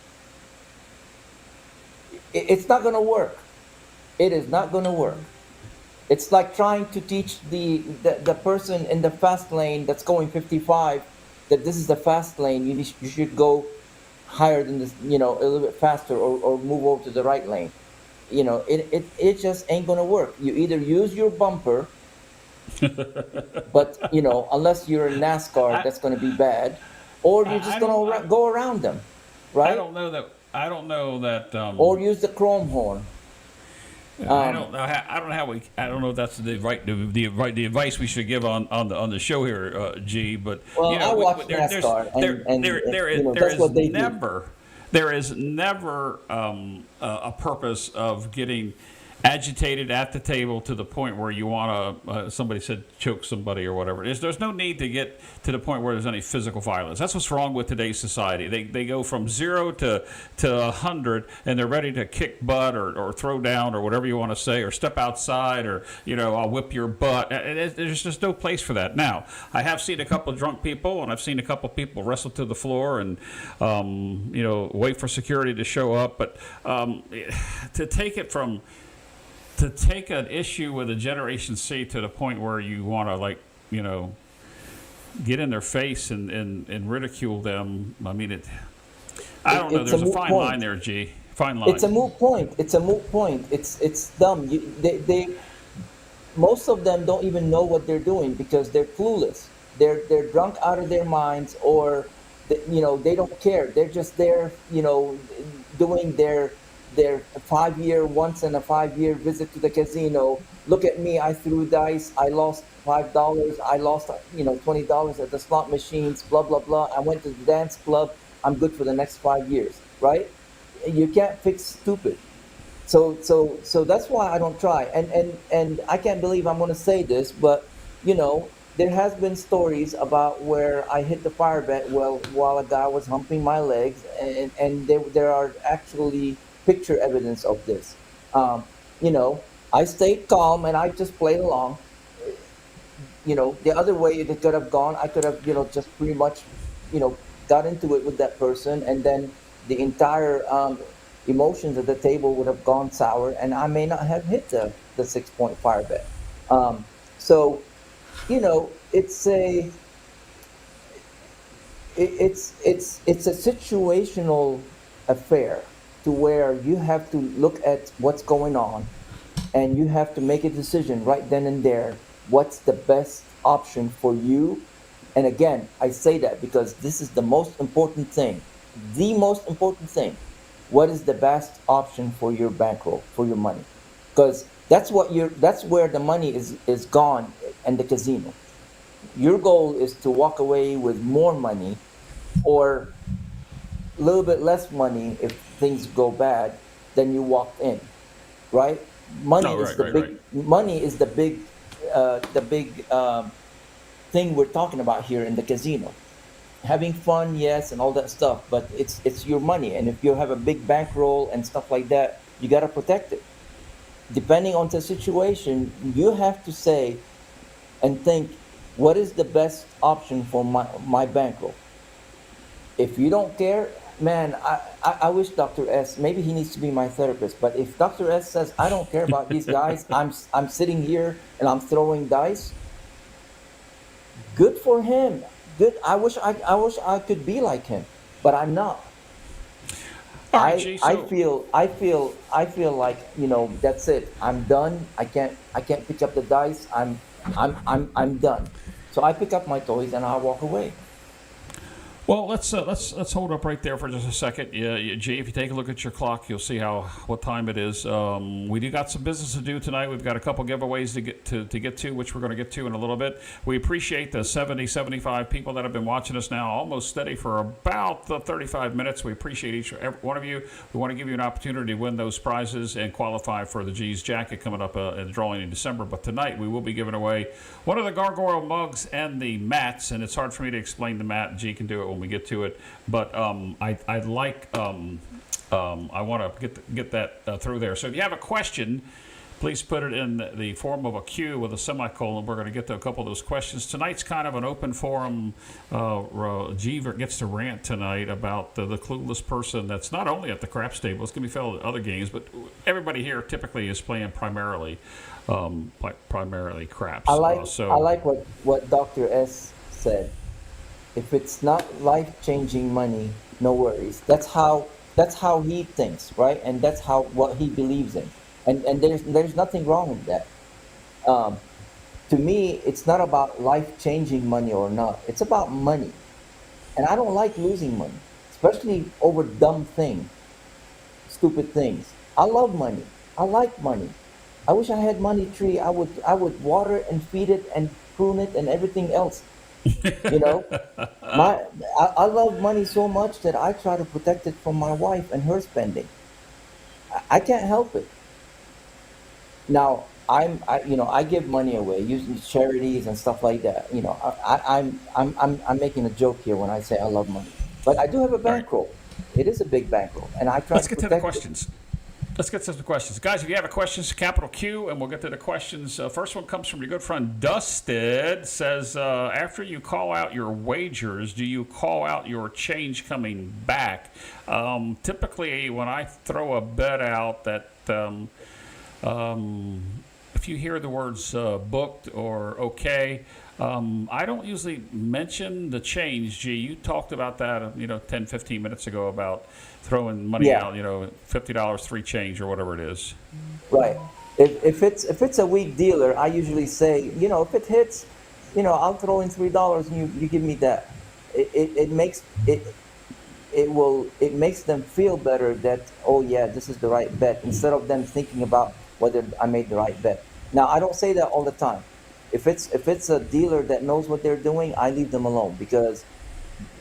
It's not going to work. It is not going to work. It's like trying to teach the person in the fast lane that's going 55 that this is the fast lane. You should go higher than this, a little bit faster, or move over to the right lane. It just ain't gonna work. You either use your bumper, but unless you're in NASCAR, I, that's gonna be bad, or you're I just don't. gonna go around them, I right? don't know that. I don't know that. Or use the chrome horn. I Um, don't know. How, I don't know how we. I don't know if that's the advice we should give on the show here, G. But well, I watch there's NASCAR, and there that's is what they do. never a purpose of getting agitated at the table to the point where you want to, somebody said choke somebody or whatever it is. There's no need to get to the point where there's any physical violence. That's what's wrong with today's society. They go from 0 to 100, and they're ready to kick butt or throw down or whatever you want to say, or step outside, or, I'll whip your butt. There's just no place for that. Now, I have seen a couple of drunk people, and I've seen a couple of people wrestle to the floor and, wait for security to show up. But to take an issue with a Generation C to the point where you want to, get in their face and ridicule them. I mean, I don't know. There's a fine line there, G. Fine line. It's a moot point. It's dumb. They most of them don't even know what they're doing because they're clueless. They're drunk out of their minds, or they don't care. They're just there, doing their 5-year, once in a 5-year visit to the casino. Look at me, I threw dice, I lost $5, I lost $20 at the slot machines, blah blah blah. I went to the dance club, I'm good for the next 5 years, right? You can't fix stupid. So that's why I don't try. And I can't believe I'm gonna say this, but there has been stories about where I hit the fire bet while a guy was humping my legs, and there are actually picture evidence of this. I stayed calm and I just played along. The other way it could have gone, I could have, just pretty much, got into it with that person, and then the entire emotions at the table would have gone sour, and I may not have hit the 6-point fire bet. So, it's a situational affair, to where you have to look at what's going on, and you have to make a decision right then and there. What's the best option for you? And again, I say that because this is the most important thing. The most important thing. What is the best option for your bankroll, for your money? Because that's where the money is gone in the casino. Your goal is to walk away with more money, or a little bit less money if things go bad than you walked in, right? Money is the big thing we're talking about here in the casino. Having fun, yes, and all that stuff, but it's your money, and if you have a big bankroll and stuff like that, you got to protect it. Depending on the situation, you have to say and think, what is the best option for my bankroll? If you don't care, man, I wish Dr. S, maybe he needs to be my therapist, but if Dr. S says, I don't care about these guys, I'm sitting here and I'm throwing dice, good for him. Good. I wish I could be like him, but I'm not. All right, G, I feel like, that's it. I'm done. I can't pick up the dice. I'm done. So I pick up my toys and I walk away. Well, let's hold up right there for just a second. Yeah, Jay, if you take a look at your clock, you'll see what time it is. We do got some business to do tonight. We've got a couple giveaways to get to, which we're going to get to in a little bit. We appreciate the 75 people that have been watching us now, almost steady for about 35 minutes. We appreciate every one of you. We want to give you an opportunity to win those prizes and qualify for the G's jacket coming up in the drawing in December. But tonight we will be giving away one of the Gargoil mugs and the mats, and it's hard for me to explain the mat. G can do it when we get to it, but I want to get that through there. So if you have a question, please put it in the form of a Q with a semicolon. We're going to get to a couple of those questions. Tonight's kind of an open forum. Jeever gets to rant tonight about the clueless person that's not only at the craps table. It's going to be felt at other games, but everybody here typically is playing primarily craps. I like what Dr. S said. If it's not life-changing money, no worries. That's how he thinks, right? And that's what he believes in. And there's nothing wrong with that. To me, it's not about life-changing money or not. It's about money. And I don't like losing money, especially over dumb things, stupid things. I love money. I like money. I wish I had money tree. I would water it and feed it and prune it and everything else. I love money so much that I try to protect it from my wife and her spending. I can't help it. Now, I give money away, using charities and stuff like that. I'm making a joke here when I say I love money, but I do have a All right. bankroll. It is a big bankroll, and I try Let's to get to the protect it. questions. Let's get to the questions. Guys, if you have a question, capital Q, and we'll get to the questions. First one comes from your good friend Dusted. Says, after you call out your wagers, do you call out your change coming back? Typically, when I throw a bet out that if you hear the words booked or okay, I don't usually mention the change. G, you talked about that, 10, 15 minutes ago about throwing money Yeah, out, $50 free change or whatever it is. right. If it's a weak dealer, I usually say, if it hits, I'll throw in $3 and you give me that. It makes it makes them feel better that, oh yeah, this is the right bet, instead of them thinking about whether I made the right bet. Now, I don't say that all the time. If it's a dealer that knows what they're doing, I leave them alone, because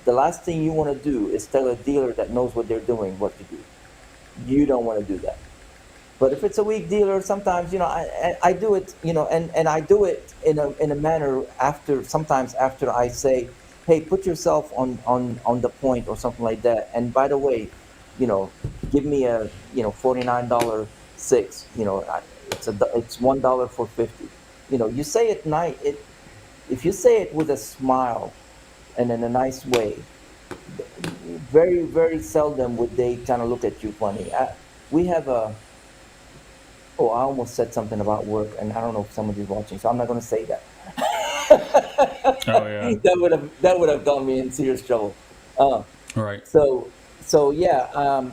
the last thing you want to do is tell a dealer that knows what they're doing what to do. You don't want to do that. But if it's a weak dealer, sometimes, I do it, and I do it in a manner, after, sometimes after I say, hey, put yourself on the point or something like that. And by the way, you know, give me a, $49 six. It's $1 for 50. You say it night. If you say it with a smile and in a nice way, very, very seldom would they kind of look at you funny. We have a Oh, I almost said something about work, and I don't know if somebody's watching, so I'm not going to say that. Oh, yeah. That would have got me in serious trouble. Uh, All right. so yeah,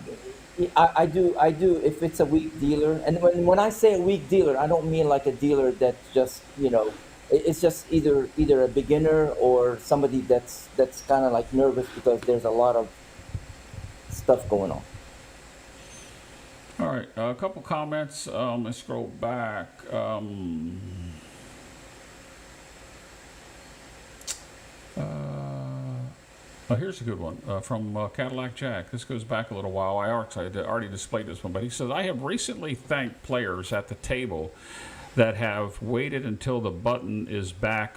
I do if it's a weak dealer, and when I say a weak dealer, I don't mean like a dealer that just, it's just either a beginner or somebody that's kind of like nervous because there's a lot of stuff going on. All right. A couple comments. Let's scroll back. Oh, here's a good one from Cadillac Jack. This goes back a little while. I already displayed this one, but he says, I have recently thanked players at the table that have waited until the button is back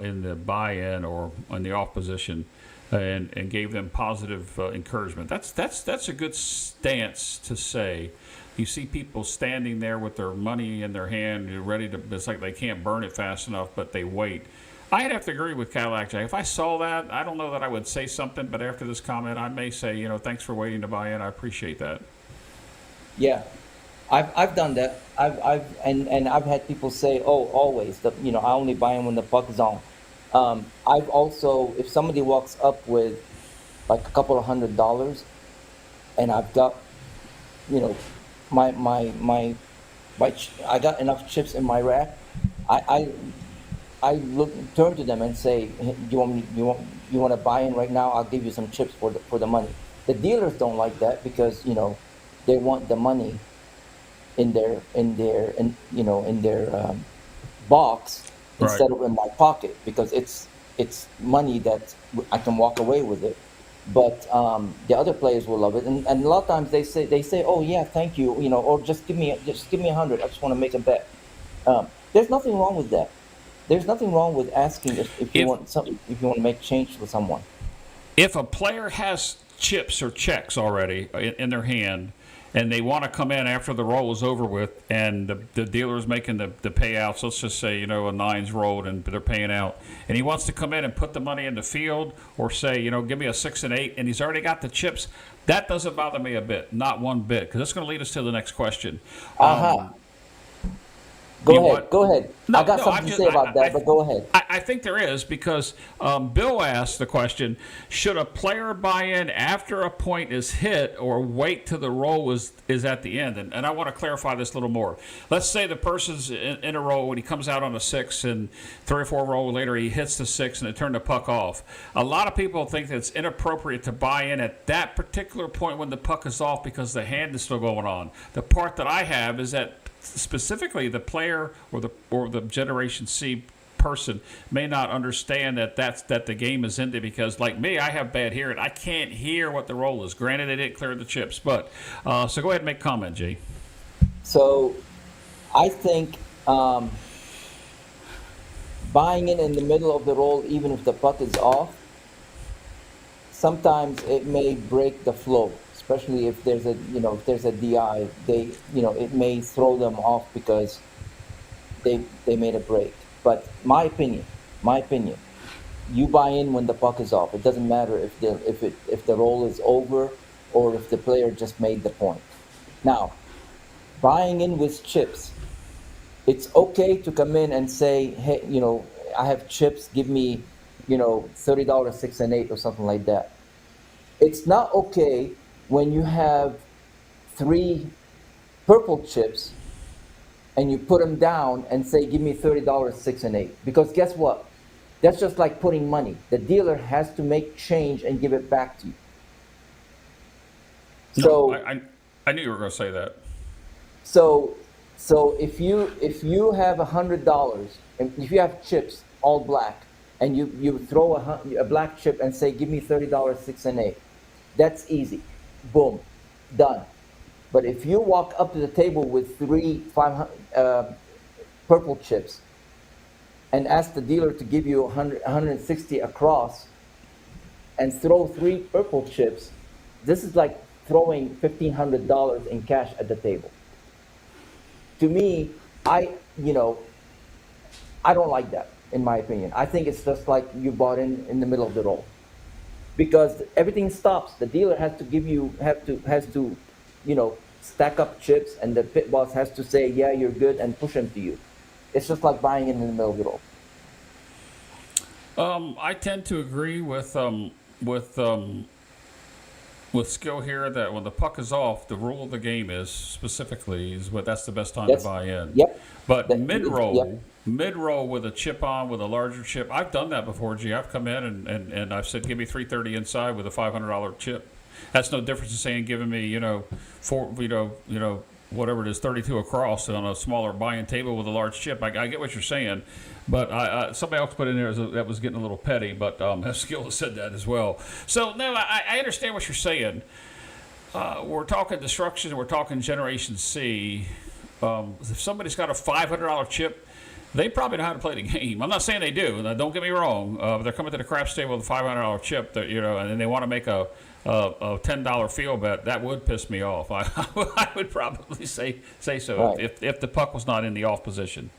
in the buy-in or in the off position, and gave them positive encouragement. That's a good stance to say. You see people standing there with their money in their hand, ready to. It's like they can't burn it fast enough, but they wait. I'd have to agree with Cadillac Jack. If I saw that, I don't know that I would say something, but after this comment, I may say, thanks for waiting to buy in. I appreciate that. Yeah, I've done that. And I've had people say, "Oh, always." I only buy them when the puck is on. I've also, if somebody walks up with like a couple of $100, and I've got, you know, my my my I got enough chips in my rack. I turn to them and say, "Hey, you want to buy in right now? I'll give you some chips for the money." The dealers don't like that because they want the money in their box Right. instead of in my pocket, because it's money that I can walk away with it. But the other players will love it, and a lot of times they say, "Oh yeah, thank you," or just give me 100. I just want to make a bet. There's nothing wrong with that. There's nothing wrong with asking if you If want some if you want to make change with someone. if a player has chips or checks already in their hand, and they want to come in after the roll is over with, and the dealer is making the payouts, let's just say, a nine's rolled and they're paying out, and he wants to come in and put the money in the field, or say, give me a 6 and 8, and he's already got the chips, that doesn't bother me a bit, not one bit, because that's going to lead us to the next question. Aha. You Go ahead. what? Go ahead. I No, got no, something to say about that, but go ahead. I think there is, because Bill asked the question: should a player buy in after a point is hit, or wait till the roll is at the end? And I want to clarify this a little more. Let's say the person's in a roll and he comes out on a 6, and 3 or 4 rolls later he hits the 6 and they turn the puck off. A lot of people think that it's inappropriate to buy in at that particular point when the puck is off, because the hand is still going on. The part that I have is that specifically the player or the Generation C person may not understand that the game is ended, because, like me, I have bad hearing. I can't hear what the roll is. Granted, they didn't clear the chips, but so go ahead and make comment, G. So I think buying in the middle of the roll, even if the puck is off, sometimes it may break the flow, especially if there's a if there's a DI, it may throw them off because they made a break. But my opinion, you buy in when the puck is off. It doesn't matter if the roll is over or if the player just made the point. Now, buying in with chips, it's okay to come in and say, hey, I have chips, give me, $30 6 and 8 or something like that. It's not okay when you have three purple chips and you put them down and say, give me $30 6 and 8. Because guess what? That's just like putting money. The dealer has to make change and give it back to you. No, So I knew you were going to say that. So, if you have $100 and if you have chips all black and you throw a black chip and say give me $30 6 and 8, that's easy, boom, done. But if you walk up to the table with three 500 purple chips and ask the dealer to give you 160 across and throw three purple chips, this is like throwing $1,500 in cash at the table. To me, I don't like that, in my opinion. I think it's just like you bought in the middle of the roll, because everything stops. The dealer has to stack up chips, and the pit boss has to say, yeah, you're good, and push them to you. It's just like buying in the middle of the roll. I tend to agree with skill here that when the puck is off, the rule of the game is specifically is what that's the best time to buy in. Yep. But Yep. mid roll with a chip on with a larger chip, I've done that before. G, I've come in and I've said give me 330 inside with a $500 chip. That's no difference to saying giving me whatever it is 32 across on a smaller buy-in table with a large chip. I get what you're saying. But somebody else put in there that was getting a little petty, but Skill has said that as well. So, no, I understand what you're saying. We're talking destruction, we're talking Generation C. If somebody's got a $500 chip, they probably know how to play the game. I'm not saying they do. Don't get me wrong. They're coming to the craps table with a $500 chip, and then they want to make a $10 field bet. That would piss me off. I would probably say so Right. if the puck was not in the off position.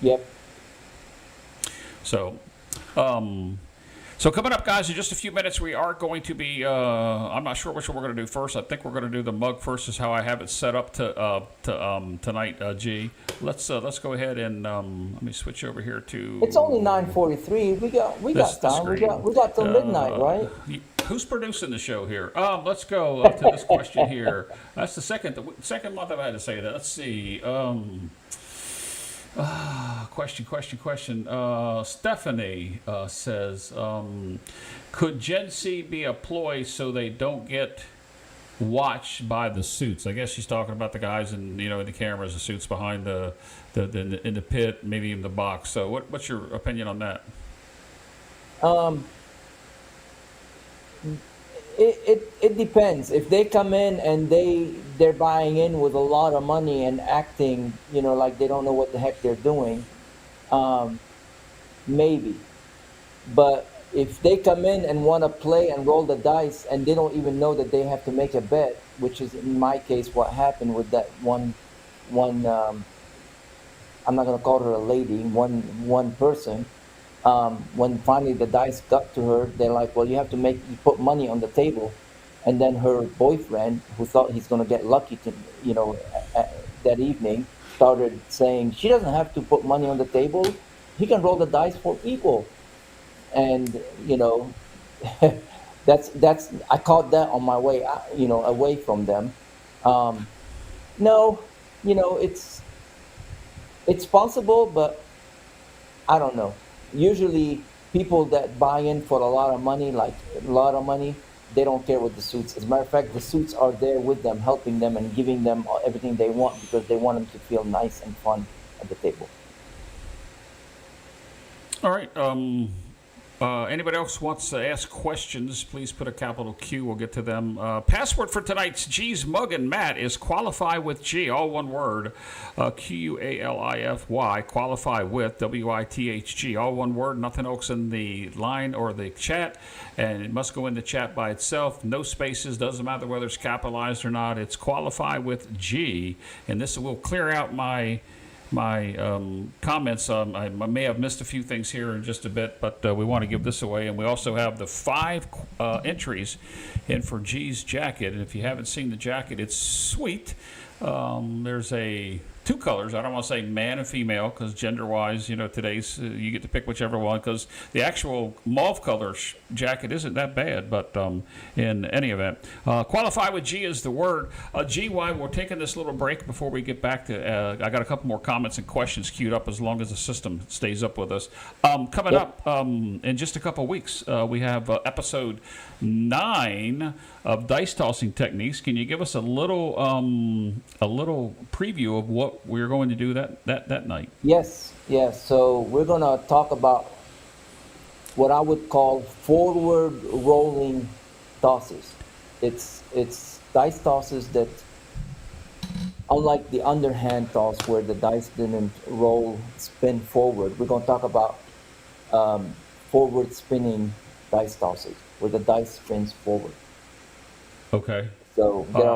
Yep. So, so coming up, guys, in just a few minutes, we are going to be. I'm not sure which one we're going to do first. I think we're going to do the mug first. Is how I have it set up to tonight. G. Let's go ahead and let me switch over here to. It's only 9:43. We got time. We got till midnight, right? Who's producing the show here? Let's go to this question here. That's the second month I've had to say that. Let's see. Question. Stephanie says, could Gen C be a ploy so they don't get watched by the suits? I guess she's talking about the guys in the cameras, the suits behind the in the pit, maybe in the box. So what's your opinion on that? It depends. If they come in and they're buying in with a lot of money and acting, like they don't know what the heck they're doing, maybe. But if they come in and want to play and roll the dice and they don't even know that they have to make a bet, which is in my case what happened with that one I'm not gonna call her a lady, one person. When finally the dice got to her, they're like, well, you put money on the table. And then her boyfriend, who thought he's going to get lucky that evening, started saying she doesn't have to put money on the table. He can roll the dice for equal. And, I caught that on my way, away from them. No, it's possible, but I don't know. Usually people that buy in for a lot of money, they don't care what the suits. As a matter of fact, the suits are there with them, helping them and giving them everything they want because they want them to feel nice and fun at the table. All right. Anybody else wants to ask questions, please put a capital Q. We'll get to them. Password for tonight's G's Mug and Matt is qualify with G, all one word. Qualify, qualify with, WITHG, all one word, nothing else in the line or the chat. And it must go in the chat by itself. No spaces, doesn't matter whether it's capitalized or not. It's qualify with G. And this will clear out my comments. I may have missed a few things here in just a bit, but we want to give this away. And we also have the 5 entries in for G's jacket. And if you haven't seen the jacket, it's sweet. There's 2 colors. I don't want to say man and female because gender-wise, today's you get to pick whichever one because the actual mauve color jacket isn't that bad. But in any event, qualify with G is the word. GY, we're taking this little break before we get back to. I got a couple more comments and questions queued up as long as the system stays up with us. Coming up in just a couple of weeks, we have episode 9 of dice tossing techniques. Can you give us a little preview of what we're going to do that night? Yes. So we're going to talk about what I would call forward rolling tosses. It's dice tosses that, unlike the underhand toss where the dice didn't spin forward, we're going to talk about forward spinning dice tosses where the dice spins forward. Okay. So there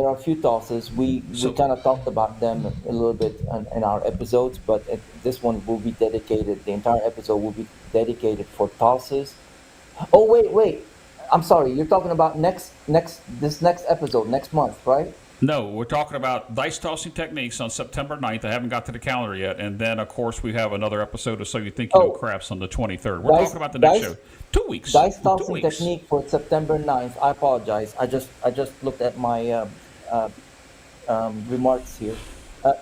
are a few tosses. We kind of talked about them a little bit in our episodes, but this one will be dedicated. The entire episode will be dedicated for tosses. Oh wait! I'm sorry. You're talking about this next episode next month, right? No, we're talking about dice tossing techniques on September 9th. I haven't got to the calendar yet, and then of course we have another episode of So You Think You Know Craps on the 23rd. We're talking about the next show. 2 weeks. Dice tossing technique for September 9th. I apologize. I just looked at my remarks here.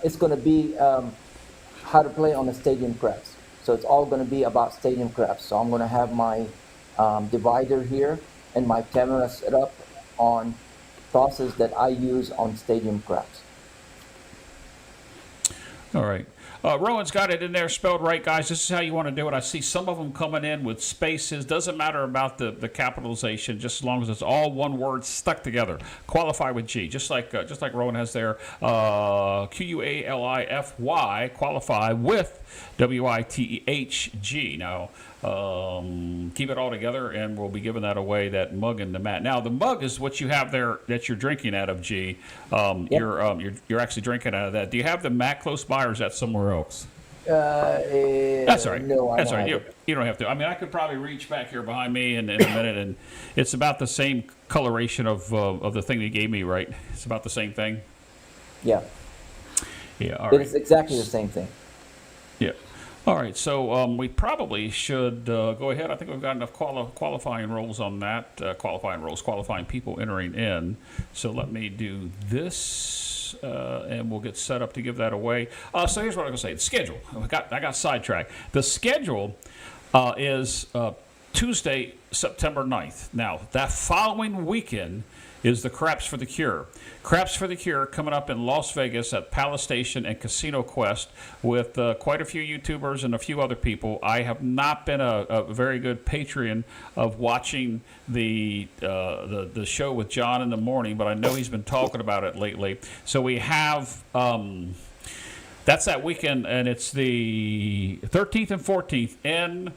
It's going to be how to play on the stadium craps. So it's all going to be about stadium craps. So I'm going to have my divider here and my camera set up on tosses that I use on stadium craps. All right. Rowan's got it in there spelled right, guys. This is how you want to do it. I see some of them coming in with spaces. Doesn't matter about the capitalization, just as long as it's all one word stuck together. Qualify with G, just like Rowan has there. QUALIFY, qualify with WITHG. Now, keep it all together, and we'll be giving that away, that mug and the mat. Now, the mug is what you have there that you're drinking out of, G. Yep. You're actually drinking out of that. Do you have the mat close by, or is that somewhere else? That's all right. No, that's all right. You don't have to. I mean, I could probably reach back here behind me in a minute, and it's about the same coloration of the thing they gave me, right? It's about the same thing. Yeah. Yeah. All right. It's exactly the same thing. Yeah. All right, so we probably should go ahead. I think we've got enough qualifying roles on that. Qualifying people entering in. So let me do this, and we'll get set up to give that away. So here's what I'm going to say. The schedule. I got sidetracked. The schedule is Tuesday, September 9th. Now, that following weekend is the Craps for the Cure. Craps for the Cure coming up in Las Vegas at Palace Station and Casino Quest with quite a few YouTubers and a few other people. I have not been a very good patron of watching the show with John in the morning, but I know he's been talking about it lately. So we have that's that weekend, and it's the 13th and 14th in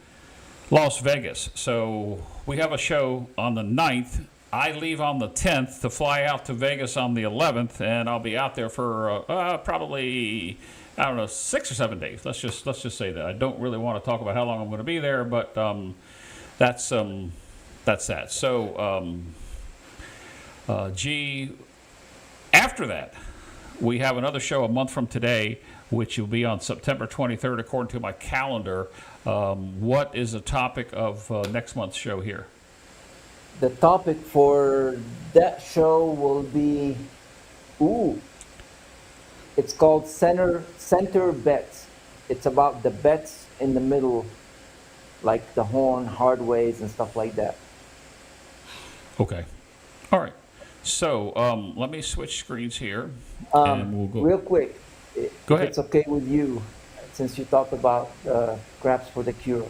Las Vegas. So we have a show on the 9th. I leave on the 10th to fly out to Vegas on the 11th, and I'll be out there for probably, 6 or 7 days. Let's just say that. I don't really want to talk about how long I'm going to be there, but that's that. So, G, after that, we have another show a month from today, which will be on September 23rd, according to my calendar. What is the topic of next month's show here? The topic for that show will be, it's called center bets. It's about the bets in the middle, like the horn, hard ways, and stuff like that. Okay. All right. So let me switch screens here, and we'll go. Real quick, go ahead. If it's okay with you, since you talked about Craps for the Cure.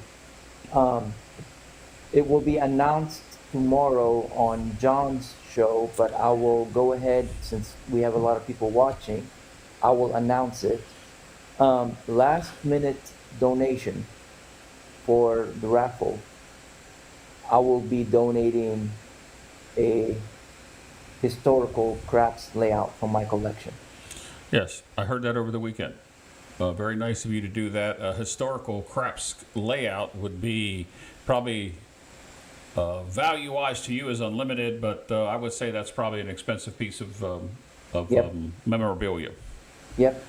it will be announced tomorrow on John's show, but I will go ahead since we have a lot of people watching. I will announce it. Last minute donation for the raffle. I will be donating a historical craps layout from my collection. Yes, I heard that over the weekend. Very nice of you to do that. A historical craps layout would be probably value-wise to you is unlimited, but I would say that's probably an expensive piece of Yep. memorabilia. Yep.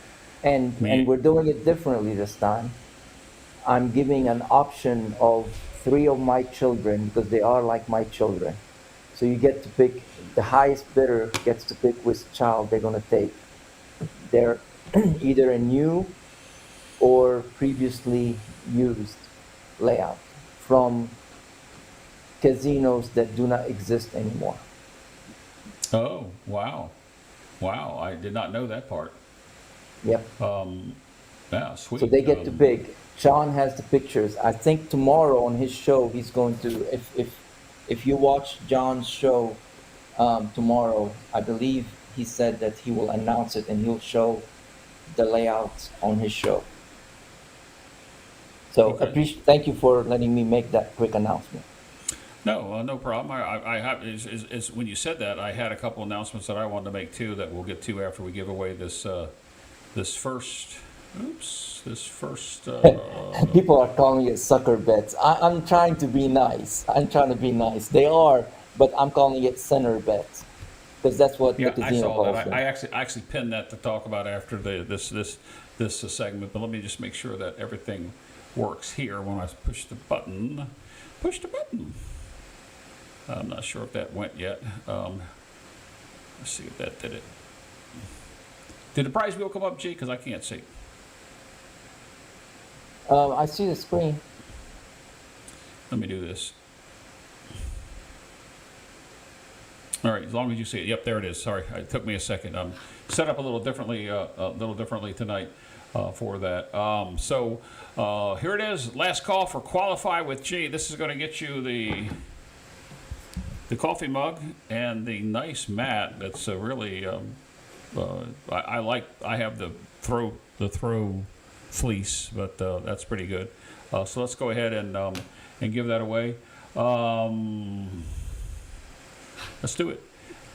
And we're doing it differently this time. I'm giving an option of three of my children because they are like my children. So you get to pick, the highest bidder gets to pick which child they're going to take. They're either a new or previously used layout from casinos that do not exist anymore. Oh, wow. Wow, I did not know that part. Yep. Yeah, sweet. So they get to pick. Sean has the pictures. I think tomorrow on his show he's going to. If you watch John's show tomorrow, I believe he said that he will announce it and he'll show the layouts on his show. So Okay. thank you for letting me make that quick announcement. No, no problem. I have when you said that, I had a couple announcements that I wanted to make too that we'll get to after we give away this first. Oops, this first. People are calling it sucker bets. I'm trying to be nice. I'm trying to be nice. They are, but I'm calling it center bets because that's what the Yeah, I casino saw calls that. them. I actually pinned that to talk about after this segment. But let me just make sure that everything works here when I push the button. Push the button. I'm not sure if that went yet. Let's see if that did it. Did the prize wheel come up, G? Because I can't see. I see the screen. Let me do this. All right, as long as you see it. Yep, there it is. Sorry, it took me a second. Set up a little differently tonight for that. So here it is. Last call for Qualify with G. This is going to get you the coffee mug and the nice mat. That's really I like. I have the throw fleece, but that's pretty good. So let's go ahead and give that away. Let's do it.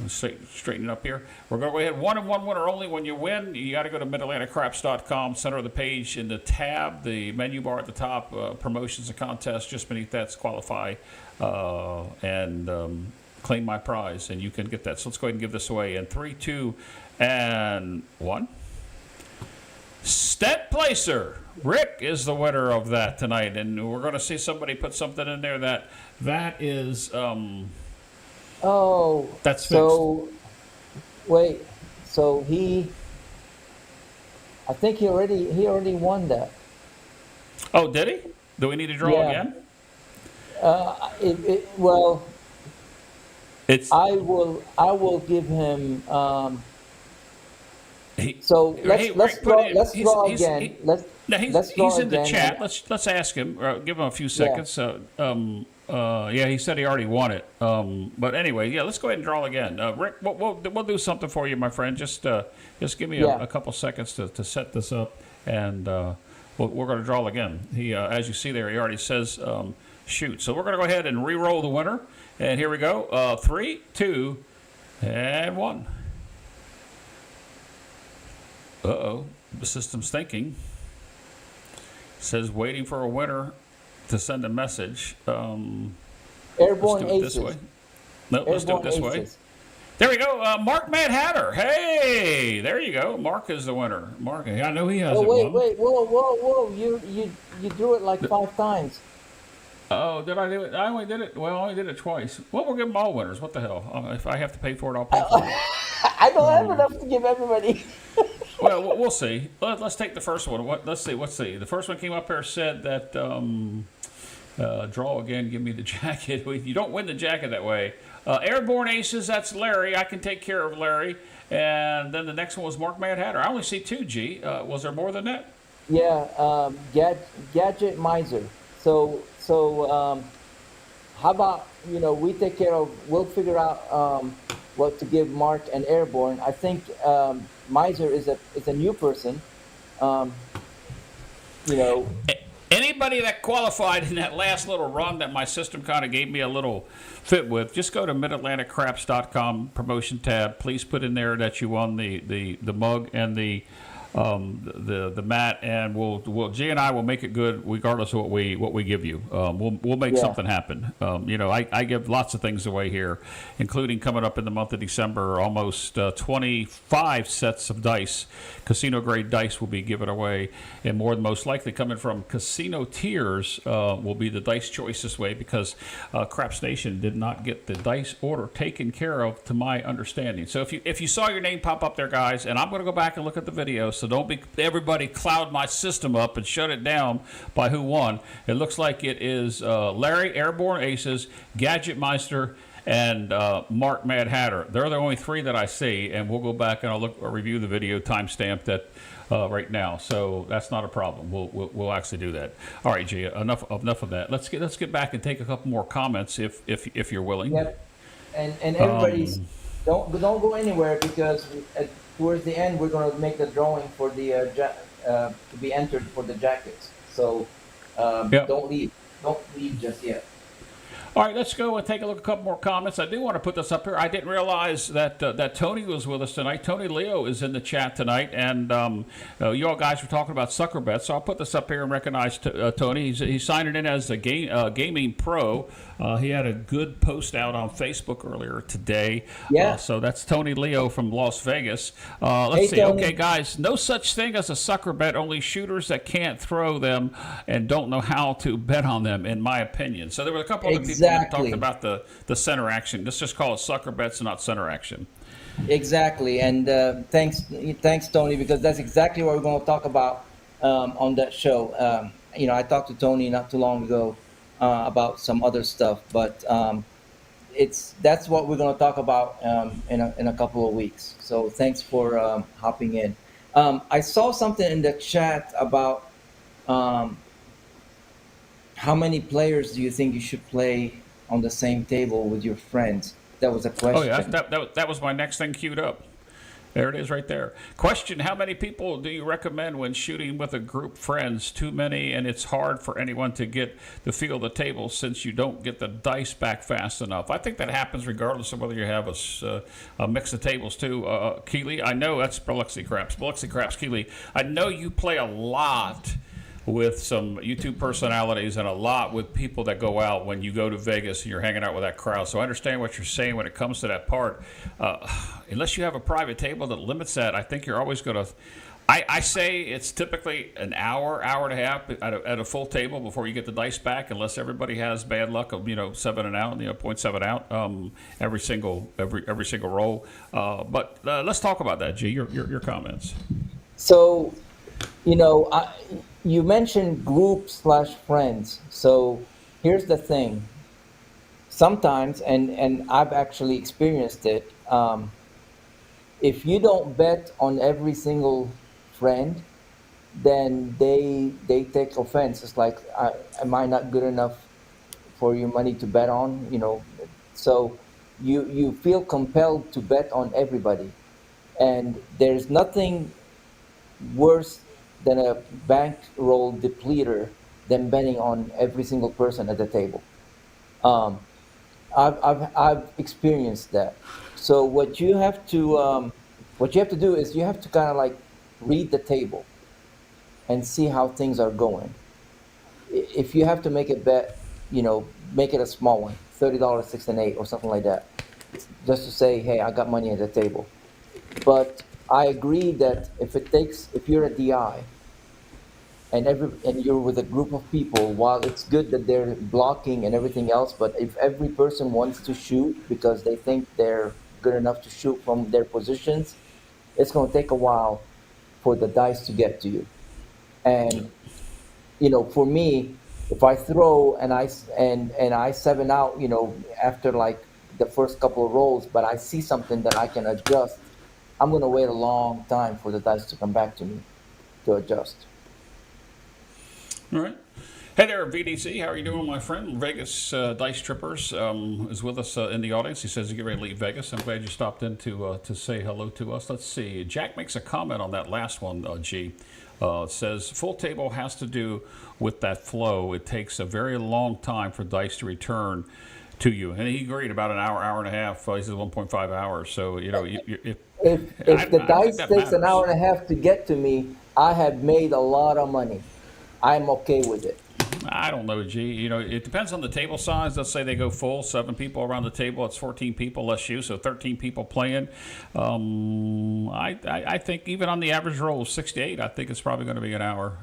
Let's straighten it up here. We're going to go ahead. 1 and 1 winner only. When you win, you got to go to midatlanticcraps.com, center of the page in the tab, the menu bar at the top, promotions and contests. Just beneath that's qualify and claim my prize, and you can get that. So let's go ahead and give this away. In 3, 2, and 1. Stet Placer. Rick is the winner of that tonight, and we're going to see somebody put something in there that is Oh, that's fixed. so wait. So I think he already won that. Oh, did he? Do we need to draw Yeah. again? Well, It's I will give him. he, So hey, let's Rick, draw. put it. Let's He's, draw he's, again. he- Let's no, draw he's in the again. chat. And, Let's ask him. Give him a few seconds. Yeah, he said he already won it. But anyway, yeah, let's go ahead and draw again. Rick, we'll do something for you, my friend. Just give me Yeah. a couple seconds to set this up, and we're going to draw again. He, as you see there, he already says shoot. So we're going to go ahead and re-roll the winner, and here we go. 3, 2, and 1. Uh-oh, the system's thinking. Says waiting for a winner to send a message. Let's Airborne do it this Aces. way. No, let's do it Airborne this way. Aces. There we go. Mark Mad Hatter. Hey, there you go. Mark is the winner. Mark, I know he Oh hasn't wait, won. wait, whoa! You drew it like 5 times. Oh, did I do it? I only did it. Well, I only did it twice. Well, we'll give them all winners. What the hell? If I have to pay for it, I'll pay for it. I don't have enough to give everybody. Well, we'll see. Let's take the first one. Let's see. The first one came up here said that draw again. Give me the jacket. You don't win the jacket that way. Airborne Aces. That's Larry. I can take care of Larry. And then the next one was Mark Mad Hatter. I only see 2. G. Was there more than that? Yeah, Gadget Miser. So how about we take care of, we'll figure out what to give Mark and Airborne. I think Miser is a new person. Um, you know, Anybody that qualified in that last little run that my system kind of gave me a little fit with, just go to midatlanticcraps.com promotion tab. Please put in there that you won the mug and the mat, and G and I will make it good regardless of what we give you. We'll make yeah, something happen. I give lots of things away here, including coming up in the month of December, almost 25 sets of dice, casino grade dice will be given away, and more than most likely coming from Casino Tiers will be the dice choice this way because Craps Nation did not get the dice order taken care of, to my understanding. So if you saw your name pop up there, guys, and I'm going to go back and look at the video. So don't be everybody cloud my system up and shut it down by who won. It looks like it is Larry Airborne Aces, Gadget Meister, and Mark Mad Hatter. They're the only three that I see, and we'll go back and I'll review the video timestamped that right now. So that's not a problem. We'll actually do that. All right, G. Enough of that. Let's get back and take a couple more comments if you're willing. yep. And everybody's don't go anywhere because towards the end we're going to make the drawing for the to be entered for the jackets. So Yeah. don't leave just yet. All right, let's go and take a look at a couple more comments. I do want to put this up here. I didn't realize that that Tony was with us tonight. Tony Leo is in the chat tonight, and you all guys were talking about sucker bets, so I'll put this up here and recognize Tony. He's signing in as a gaming pro. He had a good post out on Facebook earlier today. Yeah. So that's Tony Leo from Las Vegas. Hey, Let's see. Tony. Okay, guys, no such thing as a sucker bet. Only shooters that can't throw them and don't know how to bet on them, in my opinion. So there were a couple of people that talked about the center action. Let's just call it sucker bets and not center action. Exactly, and thanks, Tony, because that's exactly what we're going to talk about on that show. I talked to Tony not too long ago about some other stuff, but that's what we're going to talk about in a couple of weeks. So thanks for hopping in. I saw something in the chat about how many players do you think you should play on the same table with your friends? That was a question. Oh, yeah, that was my next thing queued up. There it is right there. Question, how many people do you recommend when shooting with a group friends? Too many, and it's hard for anyone to get the feel of the table since you don't get the dice back fast enough. I think that happens regardless of whether you have a mix of tables too. Keely, I know that's Biloxi Craps. Keely, I know you play a lot with some YouTube personalities and a lot with people that go out when you go to Vegas and you're hanging out with that crowd. So I understand what you're saying when it comes to that part. Unless you have a private table that limits that, I think you're always going to. I say it's typically an hour and a half at a full table before you get the dice back, unless everybody has bad luck of 7 and out, 0.7 out every single roll. But let's talk about that, G. Your comments. So, you mentioned group/friends. So here's the thing. Sometimes, and I've actually experienced it, if you don't bet on every single friend, then they take offense. It's like, am I not good enough for your money to bet on? So you feel compelled to bet on everybody, and there's nothing worse than a bankroll depleter than betting on every single person at the table. Um, I've experienced that. So what you have to do is you have to kind of like read the table and see how things are going. If you have to make a bet, make it a small one, $30, 6 and 8, or something like that, just to say, hey, I got money at the table. But I agree that if you're a DI and you're with a group of people, while it's good that they're blocking and everything else, but if every person wants to shoot because they think they're good enough to shoot from their positions, it's going to take a while for the dice to get to you. And for me, if I throw and I 7 out, after like the first couple of rolls, but I see something that I can adjust, I'm going to wait a long time for the dice to come back to me to adjust. All right. Hey there, VDC. How are you doing, my friend? Vegas Dice Trippers is with us in the audience. He says you get ready to leave Vegas. I'm glad you stopped in to say hello to us. Let's see. Jack makes a comment on that last one, G. Says full table has to do with that flow. It takes a very long time for dice to return to you. And he agreed about an hour, hour and a half. He says 1.5 hours. So, If the dice takes an hour and a half to get to me, I have made a lot of money. I'm okay with it. I don't know, G. It depends on the table size. Let's say they go full, 7 people around the table. It's 14 people less you, so 13 people playing. I think even on the average roll of 6 to 8, I think it's probably going to be an hour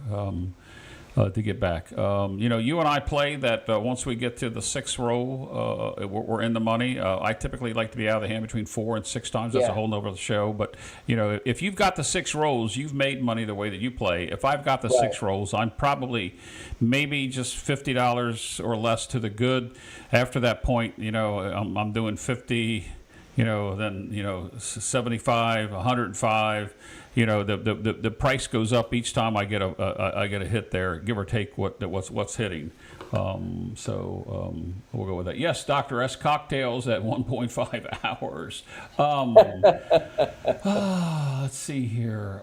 to get back. You and I play that once we get to the 6th roll, we're in the money. I typically like to be out of the hand between 4 and 6 times. That's a whole nother show. But, if you've got the 6 rolls, you've made money the way that you play. If I've got the 6 rolls, I'm probably maybe just $50 or less to the good. After that point, I'm doing 50, then 75, 105. The price goes up each time I get a hit there, give or take what's hitting. We'll go with that. Yes, Dr. S cocktails at 1.5 hours. Let's see here.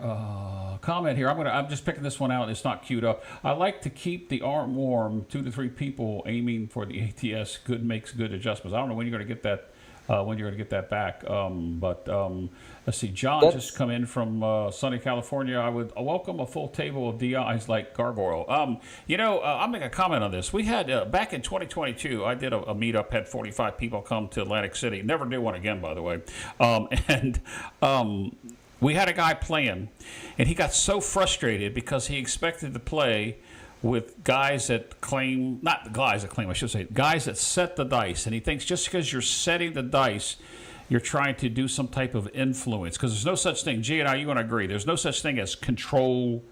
Comment here. I'm just picking this one out. It's not queued up. I like to keep the arm warm. 2 to 3 people aiming for the ATS. Good makes good adjustments. I don't know when you're going to get that. Back. Let's see. John just come in from sunny California. I would welcome a full table of DIs like Gargoil. I'll make a comment on this. We had, back in 2022, I did a meetup, had 45 people come to Atlantic City. Never do one again, by the way. We had a guy playing, and he got so frustrated because he expected to play with guys that set the dice. And he thinks just because you're setting the dice, you're trying to do some type of influence. Because there's no such thing, G and I, you want to agree, there's no such thing as controlling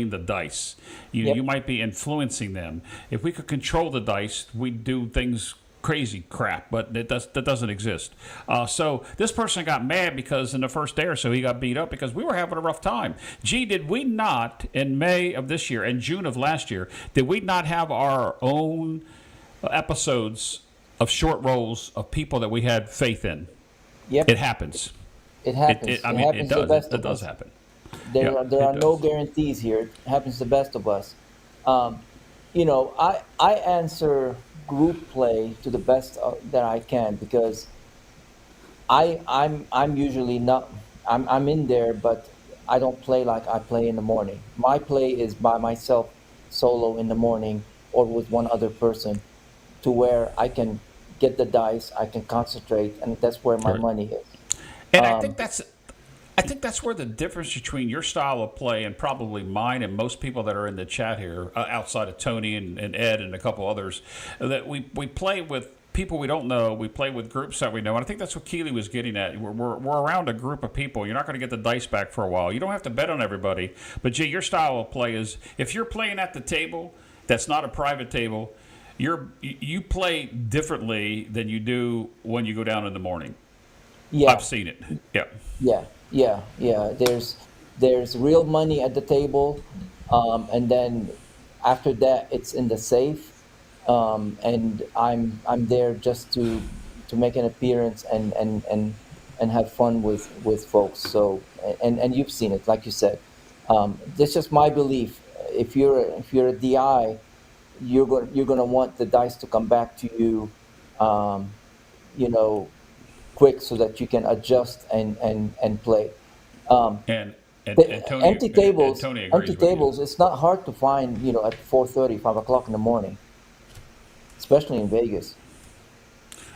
the dice. You might be influencing them. If we could control the dice, we'd do things crazy crap, but that doesn't exist. So this person got mad because in the first day or so he got beat up because we were having a rough time. Gee, did we not in May of this year and June of last year, did we not have our own episodes of short rolls of people that we had faith in? Yep. It happens. It happens. It does. It does happen. There are no guarantees here. It happens to the best of us. I answer group play to the best that I can because I'm usually not I'm in there, but I don't play like I play in the morning. My play is by myself, solo in the morning, or with one other person, to where I can get the dice, I can concentrate, and that's where my money is. And I think that's where the difference between your style of play and probably mine and most people that are in the chat here, outside of Tony and Ed and a couple others, that we play with people we don't know. We play with groups that we know. And I think that's what Keely was getting at. We're around a group of people. You're not going to get the dice back for a while. You don't have to bet on everybody. But, Gee, your style of play is if you're playing at the table that's not a private table, you play differently than you do when you go down in the morning. Yeah. I've seen it. Yeah. There's real money at the table, and then after that it's in the safe, and I'm there just to make an appearance and have fun with folks. So and you've seen it, like you said. That's just my belief. If you're a DI, you're going to want the dice to come back to you, quick, so that you can adjust and play. And Tony, empty tables. And Tony agrees empty tables. It's not hard to find. At 4:30, 5 o'clock in the morning, especially in Vegas.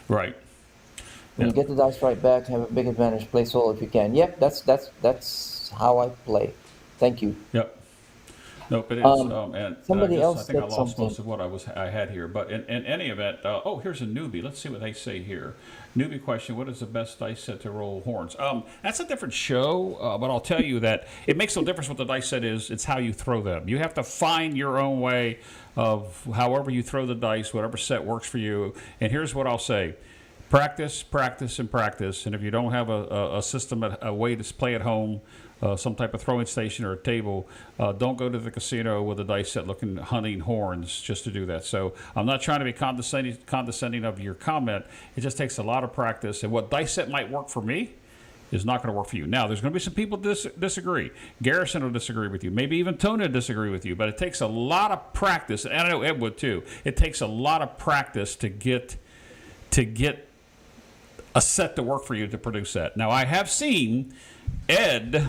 Right. When you get the dice right back, have a big advantage. Play solo if you can. Yep, that's how I play. Thank you. Yep. No, but it's and somebody else. I think I lost something. most of what I had here. But in any event, here's a newbie. Let's see what they say here. Newbie question: what is the best dice set to roll horns? That's a different show, but I'll tell you that it makes no difference what the dice set is. It's how you throw them. You have to find your own way of however you throw the dice, whatever set works for you. And here's what I'll say: practice, practice, and practice. And if you don't have a system, a way to play at home, some type of throwing station or a table, don't go to the casino with a dice set looking hunting horns just to do that. So I'm not trying to be condescending of your comment. It just takes a lot of practice, and what dice set might work for me is not going to work for you. Now, there's going to be some people disagree. Garrison will disagree with you. Maybe even Tony will disagree with you. But it takes a lot of practice, and I know Ed would too. It takes a lot of practice to get a set to work for you to produce that. Now, I have seen Ed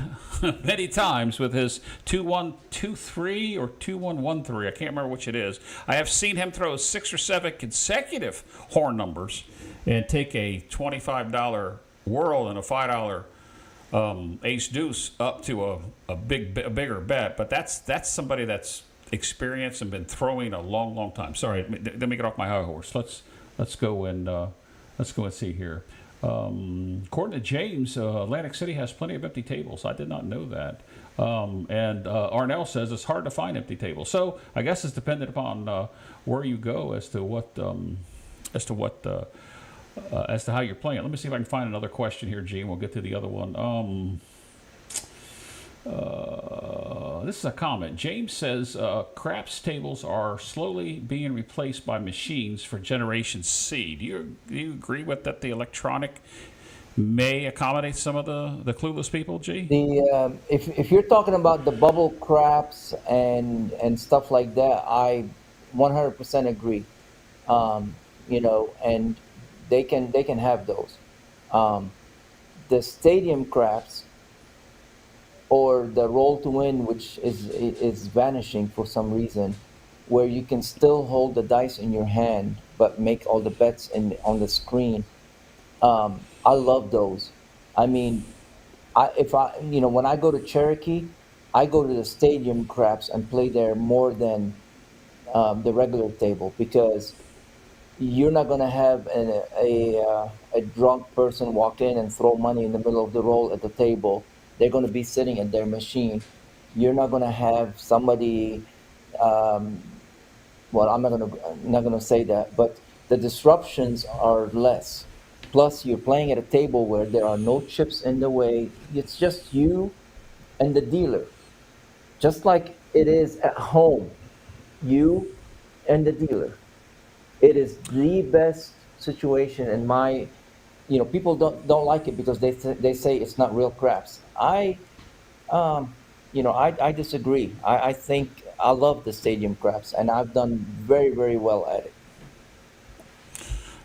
many times with his 2-1-2-3 or 2-1-1-3. I can't remember which it is. I have seen him throw 6 or 7 consecutive horn numbers and take a $25 world and a $5 ace deuce up to a bigger bet. But that's somebody that's experienced and been throwing a long time. Sorry, let me get off my high horse. Let's go and see here. According to James, Atlantic City has plenty of empty tables. I did not know that. And Arnell says it's hard to find empty tables. So I guess it's dependent upon where you go as to how you're playing. Let me see if I can find another question here, Gene. We'll get to the other one. This is a comment. James says craps tables are slowly being replaced by machines for Generation C. Do you agree with that? The electronic may accommodate some of the clueless people, G? If you're talking about the bubble craps and stuff like that, I 100% agree. And they can have those. The stadium craps or the roll to win, which is vanishing for some reason, where you can still hold the dice in your hand but make all the bets on the screen. I love those. I mean, when I go to Cherokee, I go to the stadium craps and play there more than the regular table, because you're not going to have a drunk person walk in and throw money in the middle of the roll at the table. They're going to be sitting at their machine. You're not going to have somebody. Well, I'm not going to say that, but the disruptions are less. Plus, you're playing at a table where there are no chips in the way. It's just you and the dealer, just like it is at home. You and the dealer. It is the best situation in my. People don't like it because they say it's not real craps. I disagree. I think I love the stadium craps, and I've done very, very well at it.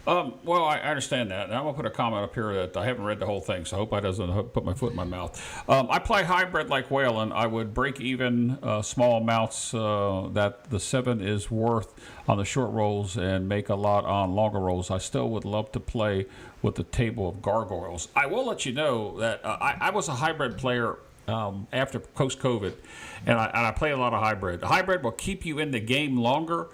Well, I understand that. And I'm going to put a comment up here that I haven't read the whole thing, so I hope I doesn't put my foot in my mouth. I play hybrid like Waylon. I would break even small amounts that the 7 is worth on the short rolls and make a lot on longer rolls. I still would love to play with the table of gargoyles. I will let you know that I was a hybrid player after post-COVID, and I play a lot of hybrid. Hybrid will keep you in the game longer.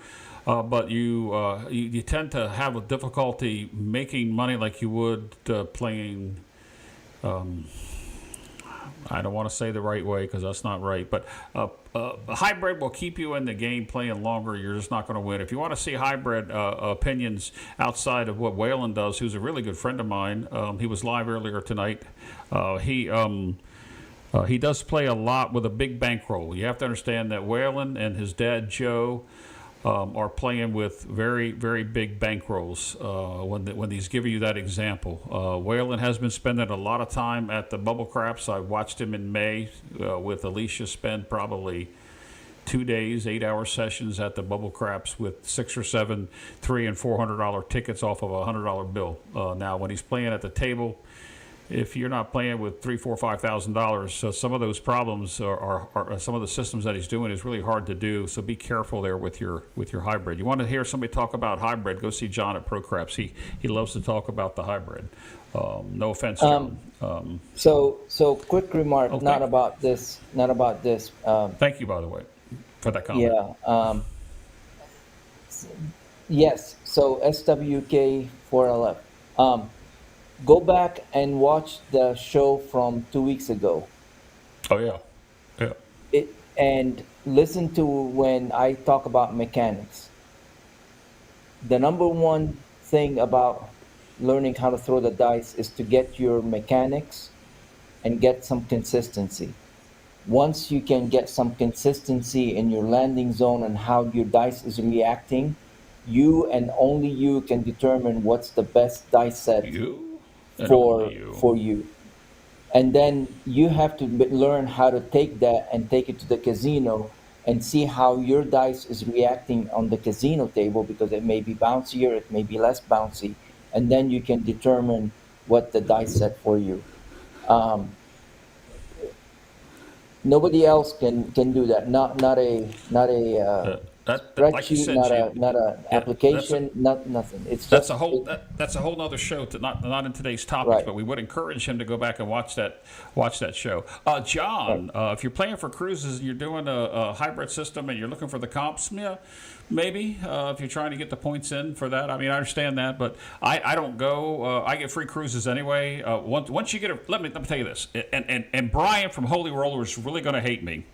But you tend to have a difficulty making money like you would playing. I don't want to say the right way because that's not right. But a hybrid will keep you in the game playing longer. You're just not going to win. If you want to see hybrid opinions outside of what Waylon does, who's a really good friend of mine, he was live earlier tonight. He does play a lot with a big bankroll. You have to understand that Waylon and his dad Joe are playing with very, very big bankrolls when he's giving you that example. Waylon has been spending a lot of time at the Bubble Craps. I watched him in May with Alicia spend probably 2 days, 8-hour sessions at the Bubble Craps with 6 or 7 $300 and $400 tickets off of a $100 bill. Now, when he's playing at the table, if you're not playing with $3,000, $4,000, $5,000, so some of those problems are some of the systems that he's doing is really hard to do. So be careful there with your hybrid. You want to hear somebody talk about hybrid? Go see John at Pro Craps. He loves to talk about the hybrid. No offense, John. So quick remark. Okay. Not about this. Thank you, by the way, for that comment. Yeah. Yes. So SWK 4LF. Go back and watch the show from 2 weeks ago. Oh yeah. And listen to when I talk about mechanics. The number one thing about learning how to throw the dice is to get your mechanics and get some consistency. Once you can get some consistency in your landing zone and how your dice is reacting, you and only you can determine what's the best dice set You and only for you. for you. And then you have to learn how to take that and take it to the casino and see how your dice is reacting on the casino table, because it may be bouncier, it may be less bouncy, and then you can determine what the dice set for you. Um, Nobody else can do that. Not a Like you spreadsheet, said, G. not an Yeah, application, not nothing. It's that's just a it, that's a whole nother show to not in today's topics, right, but we would encourage him to go back and watch that show. right. John, if you're playing for cruises and you're doing a hybrid system and you're looking for the comps, yeah, maybe if you're trying to get the points in for that. I mean, I understand that, but I don't go. I get free cruises anyway. Once you get a, let me tell you this, and Brian from Holy Roller is really going to hate me.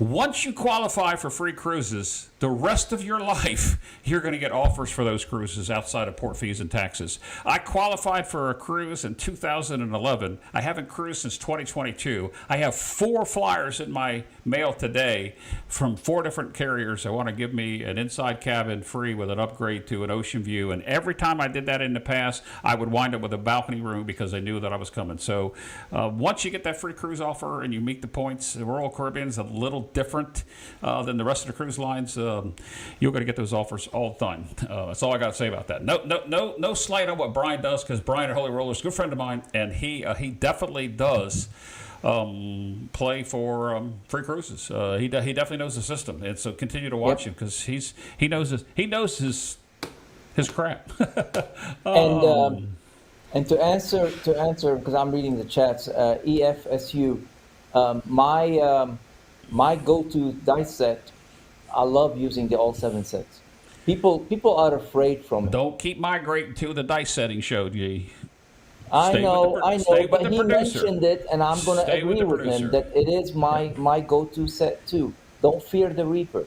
Once you qualify for free cruises, the rest of your life, you're going to get offers for those cruises outside of port fees and taxes. I qualified for a cruise in 2011. I haven't cruised since 2022. I have 4 flyers in my mail today from 4 different carriers that want to give me an inside cabin free with an upgrade to an ocean view. And every time I did that in the past, I would wind up with a balcony room because they knew that I was coming. So once you get that free cruise offer and you meet the points, the Royal Caribbean's a little different than the rest of the cruise lines. You're going to get those offers all the time. That's all I got to say about that. No slight on what Brian does, because Brian at Holy Roller is a good friend of mine, and he definitely does play for free cruises. He definitely knows the system, and so continue to watch Yep. him because he knows his crap. And um, and to answer because I'm reading the chats. EFSU, my go-to dice set. I love using the all 7 sets. People are afraid from it. don't keep migrating to the dice setting show, G. I Stay know, with but the he producer. mentioned it, and I'm gonna Stay with agree the with him producer. that it is my go-to set too. Don't fear the Reaper.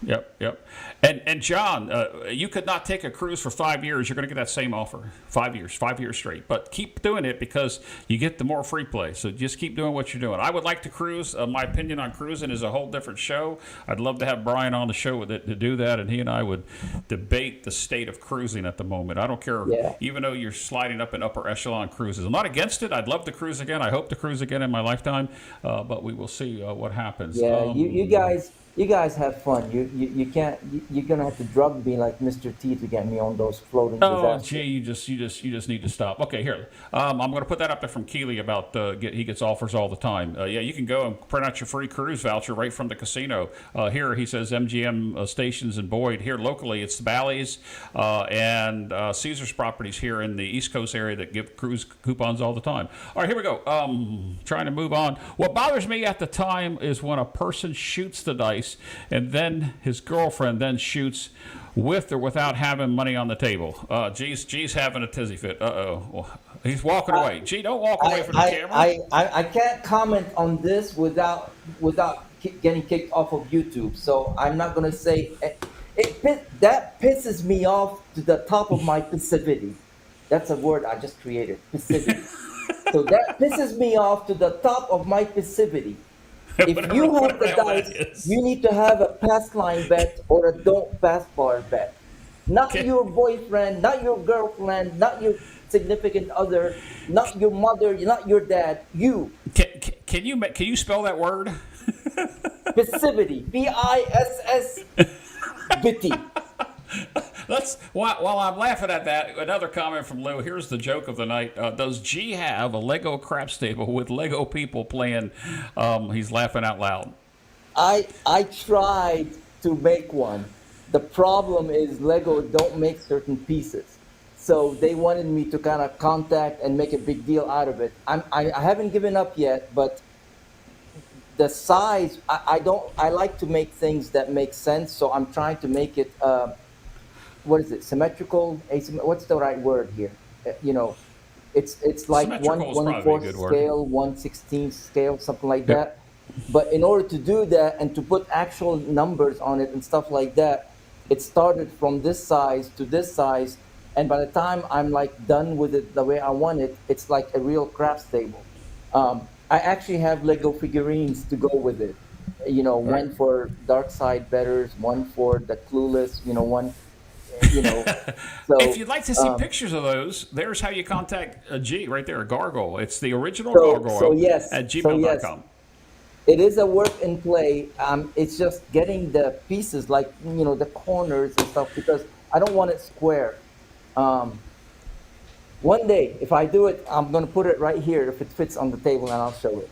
Yep. Yep. And John, you could not take a cruise for 5 years. You're going to get that same offer. 5 years straight. But keep doing it because you get the more free play. So just keep doing what you're doing. I would like to cruise. My opinion on cruising is a whole different show. I'd love to have Brian on the show with it to do that, and he and I would debate the state of cruising at the moment. I don't care, Yeah, even though you're sliding up in upper echelon cruises. I'm not against it. I'd love to cruise again. I hope to cruise again in my lifetime, but we will see what happens. yeah. You guys have fun. You can't. You're gonna have to drug me like Mr. T to get me on those floating Oh, gee, disasters. you just need to stop. Okay, here. I'm going to put that up there from Keeley about he gets offers all the time. Yeah, you can go and print out your free cruise voucher right from the casino. Here he says MGM stations in Boyd. Here locally, it's Bally's and Caesar's properties here in the East Coast area that give cruise coupons all the time. All right, here we go. Trying to move on. What bothers me at the time is when a person shoots the dice and then his girlfriend then shoots with or without having money on the table. G's having a tizzy fit. Uh-oh. He's walking I away. Gee, don't walk away I from the I camera. I can't comment on this without getting kicked off of YouTube. So I'm not gonna say that pisses me off to the top of my passivity. That's a word I just created. Passivity. So that pisses me off to the top of my passivity. If whatever, you have whatever the the hell that dice, is. you need to have a pass line bet or a don't pass bar bet. Not Can, your boyfriend, not your girlfriend, not your significant other, not your mother, not your dad. You. can you spell that word? Passivity. Piss. Bitty. Let's while I'm laughing at that, another comment from Lou. Here's the joke of the night. Does G have a Lego craps table with Lego people playing? He's laughing out loud. I tried to make one. The problem is Lego don't make certain pieces. So they wanted me to kind of contact and make a big deal out of it. I haven't given up yet, but the size, I don't, I like to make things that make sense. So I'm trying to make it, what is it, symmetrical? What's the right word here? You know, it's like Symmetrical is one probably a fourth good word. scale, 1/16 scale, something like Yep. that. But in order to do that and to put actual numbers on it and stuff like that, it started from this size to this size, and by the time I'm like done with it the way I want it, it's like a real craps table. I actually have Lego figurines to go with it. All right. One for Dark Side betters, one for the Clueless. One, you know. If So, you'd like to see um, pictures of those, there's how you contact G right there, Gargoyle. It's the original so Gargoyle yes, at so yes, gmail.com. it is a work in play. It's just getting the pieces, like the corners and stuff, because I don't want it square. Um, One day, if I do it, I'm gonna put it right here if it fits on the table, and I'll show it.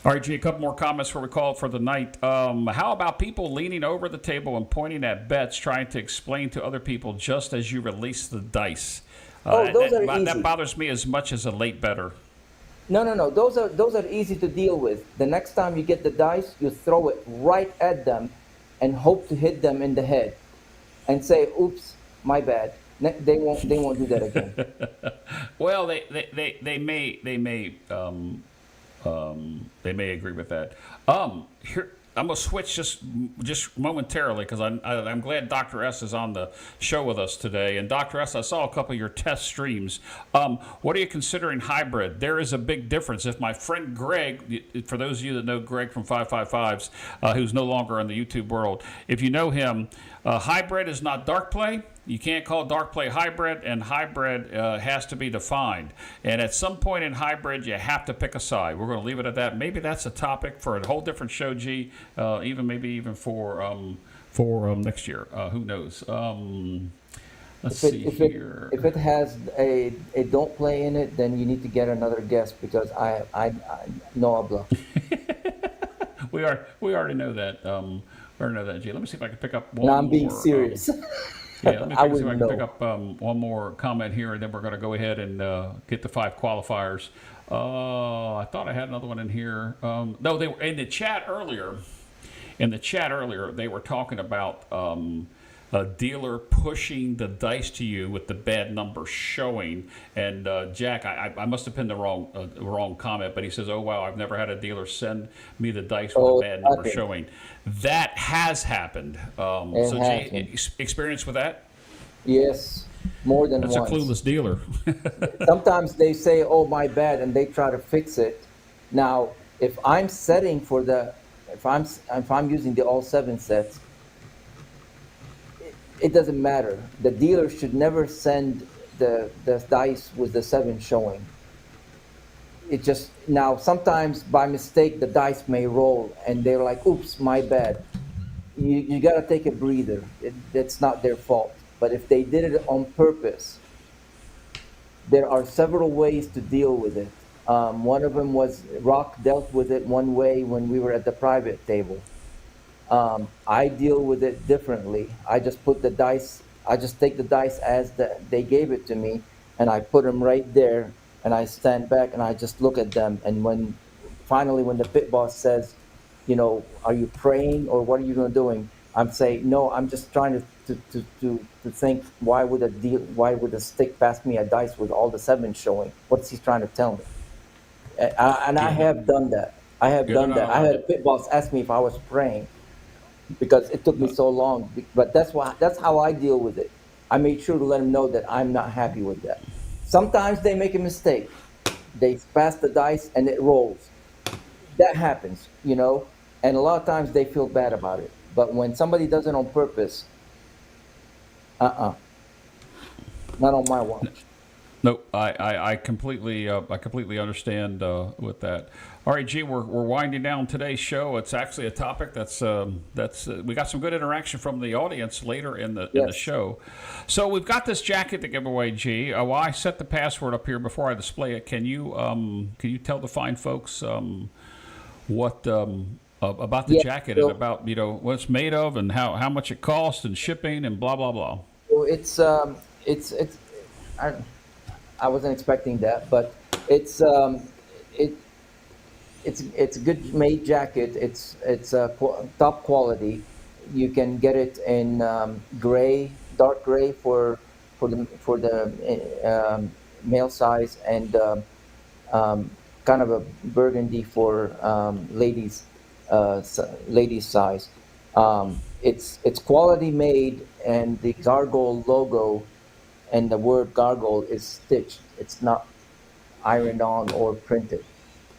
All right, G, a couple more comments before we call it for the night. How about people leaning over the table and pointing at bets, trying to explain to other people just as you release the dice? Oh, those are That easy. bothers me as much as a late better. No, no, no. Those are easy to deal with. The next time you get the dice, you throw it right at them, and hope to hit them in the head, and say, "Oops, my bad." They won't do that again. Well, they may agree with that. Here I'm gonna switch just momentarily because I'm glad Dr. S is on the show with us today. And Dr. S, I saw a couple of your test streams. What are you considering hybrid? There is a big difference. If my friend Greg, for those of you that know Greg from 555s, who's no longer in the YouTube world, if you know him, hybrid is not dark play. You can't call dark play hybrid, and hybrid has to be defined. And at some point in hybrid, you have to pick a side. We're going to leave it at that. Maybe that's a topic for a whole different show, G. Maybe even for next year. Who knows? Let's If it see if it here. if it has a don't play in it, then you need to get another guest, because I no habla. We already know that. We already know that, G. Let me see if I can pick up Now one I'm being more. serious. Yeah, let me I see if I wouldn't can pick know. up one more comment here, and then we're going to go ahead and get the 5 qualifiers. I thought I had another one in here. No, they were in the chat earlier. In the chat earlier, they were talking about a dealer pushing the dice to you with the bad number showing. And Jack, I must have pinned the wrong comment, but he says, "Oh wow, I've never had a dealer send me the dice with a Oh, it bad number happened. showing." That has happened. It So, G, happened. experience with that? Yes, more than That's a once. clueless dealer. Sometimes they say, "Oh, my bad," and they try to fix it. Now, if I'm setting for the, if I'm using the all seven sets, it doesn't matter. The dealer should never send the dice with the seven showing. It just, now sometimes by mistake the dice may roll, and they're like, "Oops, my bad." You got to take a breather. It's not their fault. But if they did it on purpose, there are several ways to deal with it. One of them was Rock dealt with it one way when we were at the private table. I deal with it differently. I just put the dice. I just take the dice as they gave it to me, and I put them right there, and I stand back and I just look at them. And when the pit boss says, "Are you praying or what are you doing?" I'm saying, "No, I'm just trying to think, why would a stick pass me a dice with all the sevens showing? What's he trying to tell me?" And I Yeah. have done that. I have Yeah, no, done that. I no. had a pit boss ask me if I was praying, because it took me so long. But that's how I deal with it. I made sure to let them know that I'm not happy with that. Sometimes they make a mistake. They pass the dice and it rolls. That happens. And a lot of times they feel bad about it. But when somebody does it on purpose, uh-uh, not on my watch. Nope, I completely understand with that. All right, G, we're winding down today's show. It's actually a topic that's we got some good interaction from the audience later in the Yes. show. So we've got this jacket to give away, G. Well, I set the password up here before I display it. Can you tell the fine folks what about the Yeah. jacket and So, about what it's made of and how much it costs and shipping and blah blah blah. so it's I, I wasn't expecting that, but it's it it's a good made jacket. It's top quality. You can get it in gray, dark gray for the male size, and kind of a burgundy for ladies size. It's quality made, and the Gargoyle logo and the word Gargoyle is stitched. It's not ironed on or printed.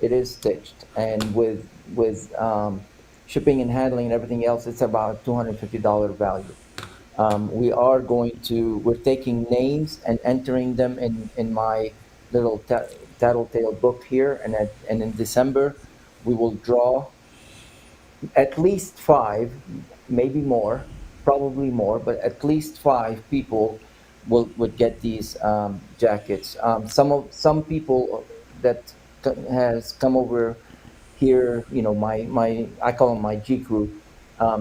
It is stitched, and with shipping and handling and everything else, it's about $250 value. We're taking names and entering them in my little tattletale book here, and in December we will draw at least five, maybe more, probably more, but at least five people would get these jackets. Some people that has come over here, my I call them my G crew.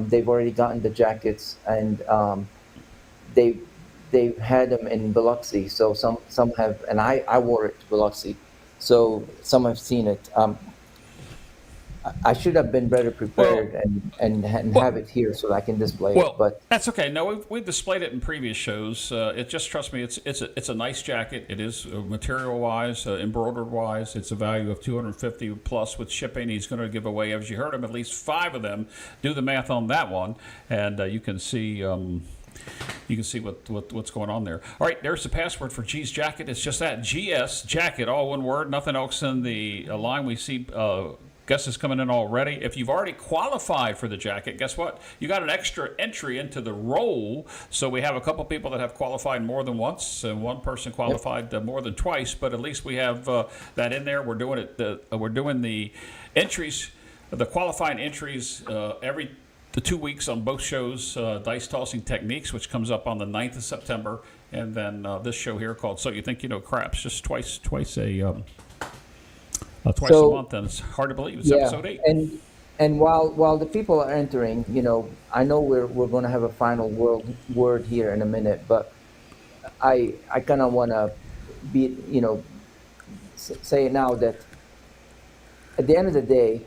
They've already gotten the jackets, and they they've had them in Biloxi. So some have, and I wore it to Biloxi. So some have seen it. I should have been better Well, prepared and well, have it here so that I can display it. Well, But that's okay. No, we've displayed it in previous shows. It just trust me, it's a nice jacket. It is material wise, embroidered wise. It's a value of 250 plus with shipping. He's going to give away, as you heard him, at least five of them. Do the math on that one, and you can see. You can see what's going on there. All right, there's the password for G's Jacket. It's just that GS Jacket, all one word, nothing else in the line. We see guesses coming in already. If you've already qualified for the jacket, guess what? You got an extra entry into the roll. So we have a couple people that have qualified more than once, and one person qualified more than twice. But at least we have that in there. We're doing it. We're doing the entries, the qualifying entries every the 2 weeks on both shows, Dice Tossing Techniques, which comes up on the 9th of September, and then this show here called So You Think You Know Craps, just twice a so month, and it's hard to believe it's yeah, episode 8. and while the people are entering, I know we're going to have a final word here in a minute, but I kind of want to be say it now that at the end of the day,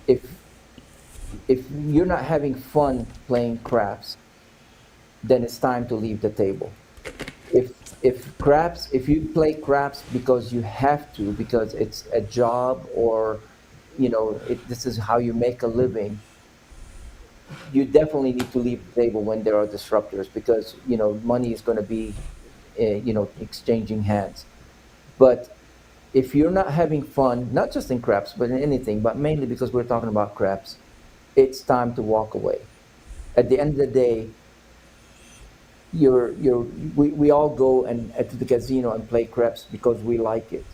if if you're not having fun playing craps, then it's time to leave the table. If you play craps because you have to, because it's a job, or this is how you make a living, you definitely need to leave the table when there are disruptors, because money is going to be exchanging hands. But if you're not having fun, not just in craps but in anything, but mainly because we're talking about craps, it's time to walk away. At the end of the day, we all go to the casino and play craps because we like it.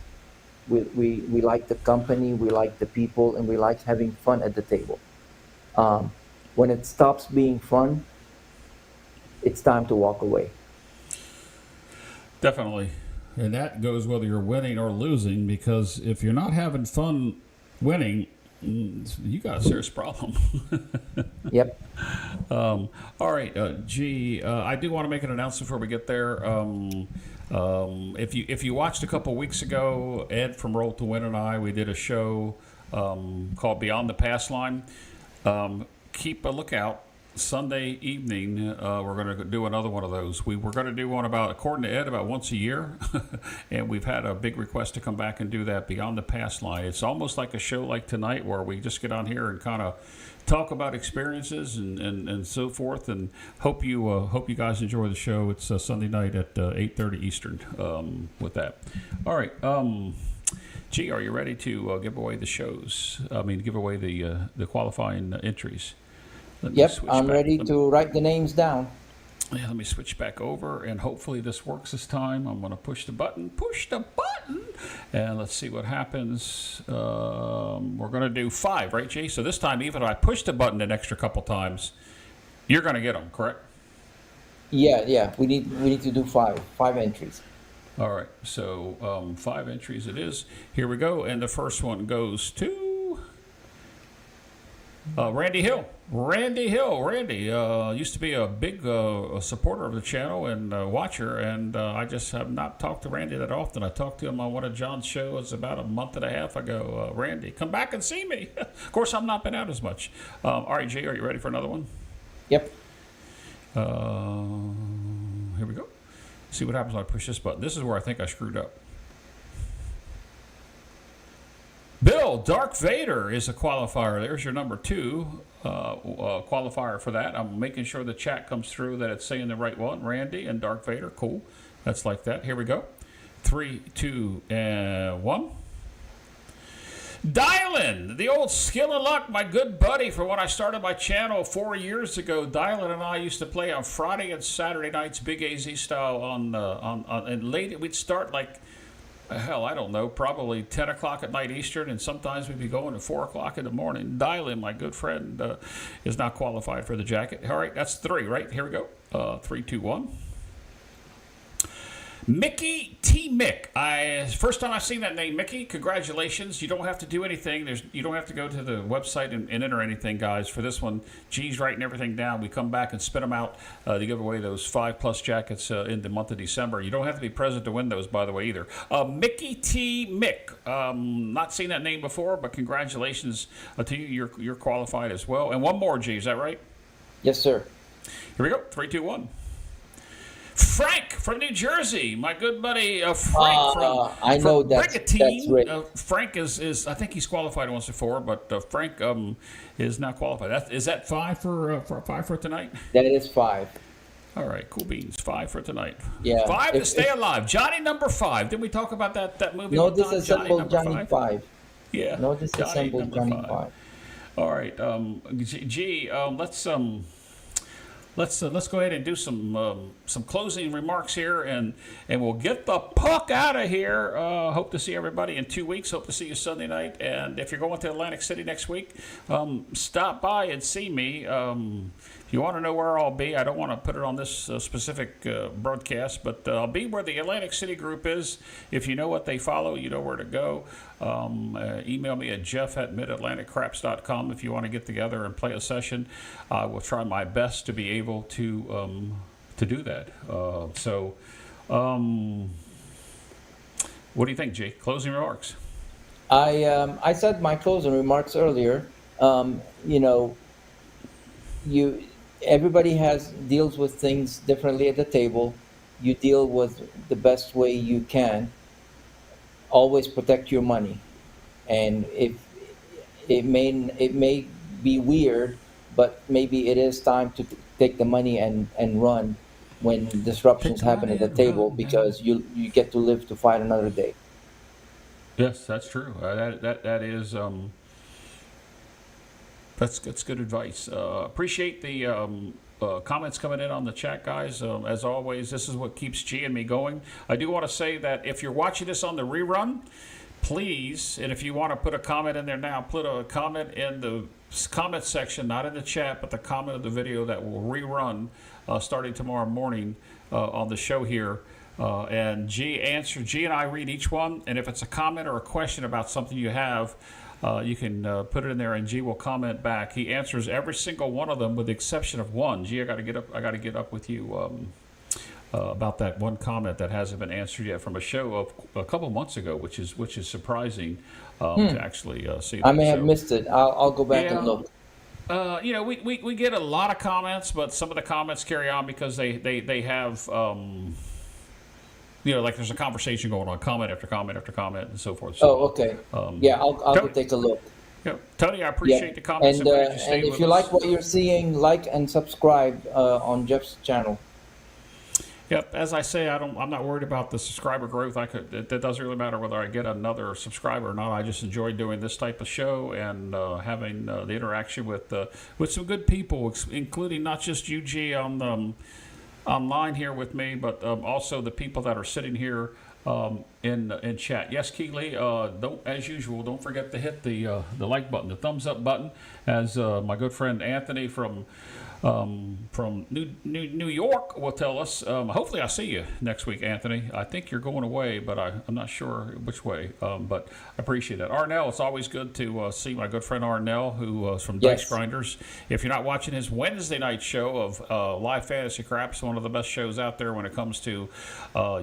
We like the company, we like the people, and we like having fun at the table. Um, when it stops being fun, it's time to walk away. Definitely. And that goes whether you're winning or losing, because if you're not having fun winning, you got a serious problem. Yep. All right, I do want to make an announcement before we get there. If you watched a couple weeks ago, Ed from Roll to Win and we did a show called Beyond the Pass Line. Keep a lookout. Sunday evening, we're going to do another one of those. We were going to do one according to Ed, about once a year, and we've had a big request to come back and do that Beyond the Pass Line. It's almost like a show like tonight, where we just get on here and kind of talk about experiences and so forth. And hope you guys enjoy the show. It's Sunday night at 8:30 Eastern. With that, all right. G, are you ready to give away the shows? I mean, give away the qualifying entries. Yep, I'm ready to write the names down. Yeah, let me switch back over, and hopefully this works this time. I'm going to push the button, and let's see what happens. We're going to do 5, right, Jay? So this time, even if I push the button an extra couple times, you're going to get them, correct? Yeah. We need to do five entries. All right, so 5 entries it is. Here we go, and the first one goes to Randy Hill. Randy used to be a big supporter of the channel and watcher, and I just have not talked to Randy that often. I talked to him on one of John's shows about a month and a half ago. Randy, come back and see me. Of course, I've not been out as much. All right, Jay, are you ready for another one? Yep. Here we go. See what happens when I push this button. This is where I think I screwed up. Bill, Dark Vader is a qualifier. There's your number 2 qualifier for that. I'm making sure the chat comes through that it's saying the right one. Randy and Dark Vader. Cool. That's like that. Here we go. 3, 2, and 1. Dylan, the old skill and luck, my good buddy from when I started my channel 4 years ago. Dylan and I used to play on Friday and Saturday nights, Big AZ style on and late. We'd start like, hell, I don't know, probably 10 o'clock at night Eastern, and sometimes we'd be going at 4 o'clock in the morning. Dylan, my good friend, is not qualified for the jacket. All right, that's 3, right? Here we go. 3, 2, 1. Mickey T. Mick. First time I've seen that name, Mickey. Congratulations. You don't have to do anything. You don't have to go to the website and enter anything, guys. For this one, G's writing everything down. We come back and spit them out to give away those 5+ jackets in the month of December. You don't have to be present to win those, by the way, either. Mickey T. Mick. Not seen that name before, but congratulations to you. You're qualified as well. And one more, G. Is that right? Yes, sir. Here we go. 3, 2, 1. Frank from New Jersey, my good buddy Frank I know that's right. Frank is I think he's qualified once before, but Frank is not qualified. Is that 5 for tonight? That is 5. All right, cool beans. 5 for tonight. Yeah. 5 to stay alive. Johnny number 5. Didn't we talk about that movie? No, disassembled Johnny 5. Yeah. No, disassembled Johnny 5. All right, let's go ahead and do some closing remarks here, and we'll get the puck out of here. Hope to see everybody in 2 weeks. Hope to see you Sunday night. And if you're going to Atlantic City next week, stop by and see me. If you want to know where I'll be, I don't want to put it on this specific broadcast, but I'll be where the Atlantic City group is. If you know what they follow, you know where to go. Email me at jeff@midatlanticcraps.com if you want to get together and play a session. I will try my best to be able to do that. What do you think, Jake? Closing remarks. I said my closing remarks earlier. Everybody deals with things differently at the table. You deal with the best way you can. Always protect your money, and if it may be weird, but maybe it is time to take the money and run when disruptions happen at the table, because you get to live to fight another day. Yes, that's true. That is that's good advice. Appreciate the comments coming in on the chat, guys. As always, this is what keeps G and me going. I do want to say that if you're watching this on the rerun, please, and if you want to put a comment in there now, put a comment in the comment section, not in the chat, but the comment of the video that will rerun starting tomorrow morning on the show here. And G and I read each one, and if it's a comment or a question about something you have, you can put it in there, and G will comment back. He answers every single one of them, with the exception of one. G, I got to get up with you about that one comment that hasn't been answered yet from a show of a couple months ago, which is surprising to actually see. That. I may have missed it. I'll go back and look. We get a lot of comments, but some of the comments carry on because they have. Like there's a conversation going on, comment after comment after comment, and so forth. So, okay. I'll go take a look. Yeah, Tony, I appreciate the comments. And if you like what you're seeing, like and subscribe on Jeff's channel. Yep, as I say, I'm not worried about the subscriber growth. It doesn't really matter whether I get another subscriber or not. I just enjoy doing this type of show and having the interaction with some good people, including not just UG on online here with me, but also the people that are sitting here in chat. Yes, Keeley, as usual, don't forget to hit the like button, the thumbs up button, as my good friend Anthony from New York will tell us. Hopefully I see you next week, Anthony. I think you're going away, but I'm not sure which way. But I appreciate that. Arnell, it's always good to see my good friend Arnell, who is from Dice Grinders. If you're not watching his Wednesday night show of Live Fantasy Craps, one of the best shows out there when it comes to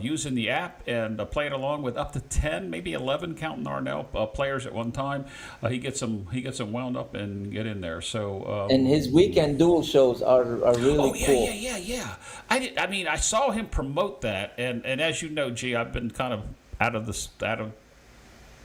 using the app and playing along with up to 10, maybe 11, counting Arnell players at one time. He gets them wound up and get in there. So and his weekend duel shows are really cool. Yeah. I saw him promote that, and as you know, G, I've been kind of out of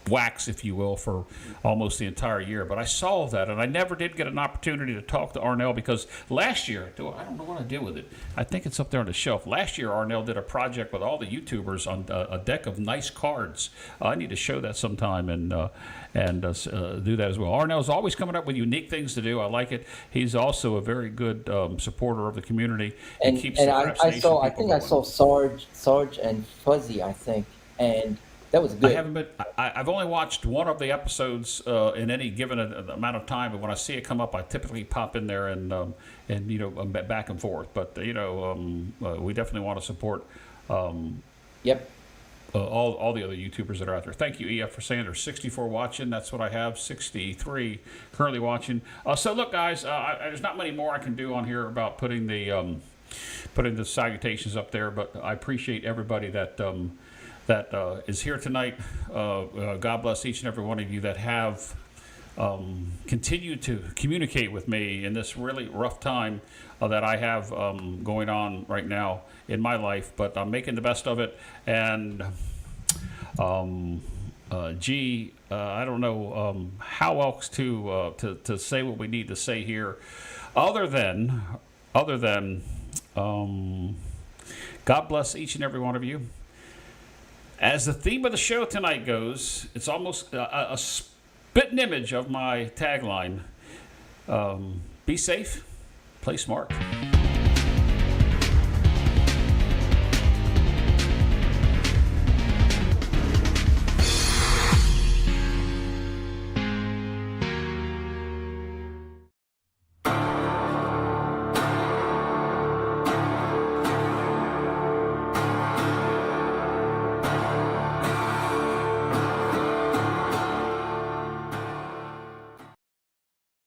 wax, if you will, for almost the entire year. But I saw that, and I never did get an opportunity to talk to Arnell because last year, I don't know what I did with it. I think it's up there on the shelf. Last year, Arnell did a project with all the YouTubers on a deck of nice cards. I need to show that sometime and do that as well. Arnell's always coming up with unique things to do. I like it. He's also a very good supporter of the community and keeps the Craps Nation people going. I saw Sarge and Fuzzy, I think, and that was good. I've only watched one of the episodes in any given amount of time, but when I see it come up, I typically pop in there and back and forth. But we definitely want to support. Yep. All the other YouTubers that are out there. Thank you, EF, for saying there's 64 watching. That's what I have. 63 currently watching. So look, guys, there's not many more I can do on here about putting the salutations up there, but I appreciate everybody that is here tonight. God bless each and every one of you that have continued to communicate with me in this really rough time that I have going on right now in my life, but I'm making the best of it. And I don't know how else to say what we need to say here, other than God bless each and every one of you. As the theme of the show tonight goes, it's almost a spitting image of my tagline. Be safe, play smart.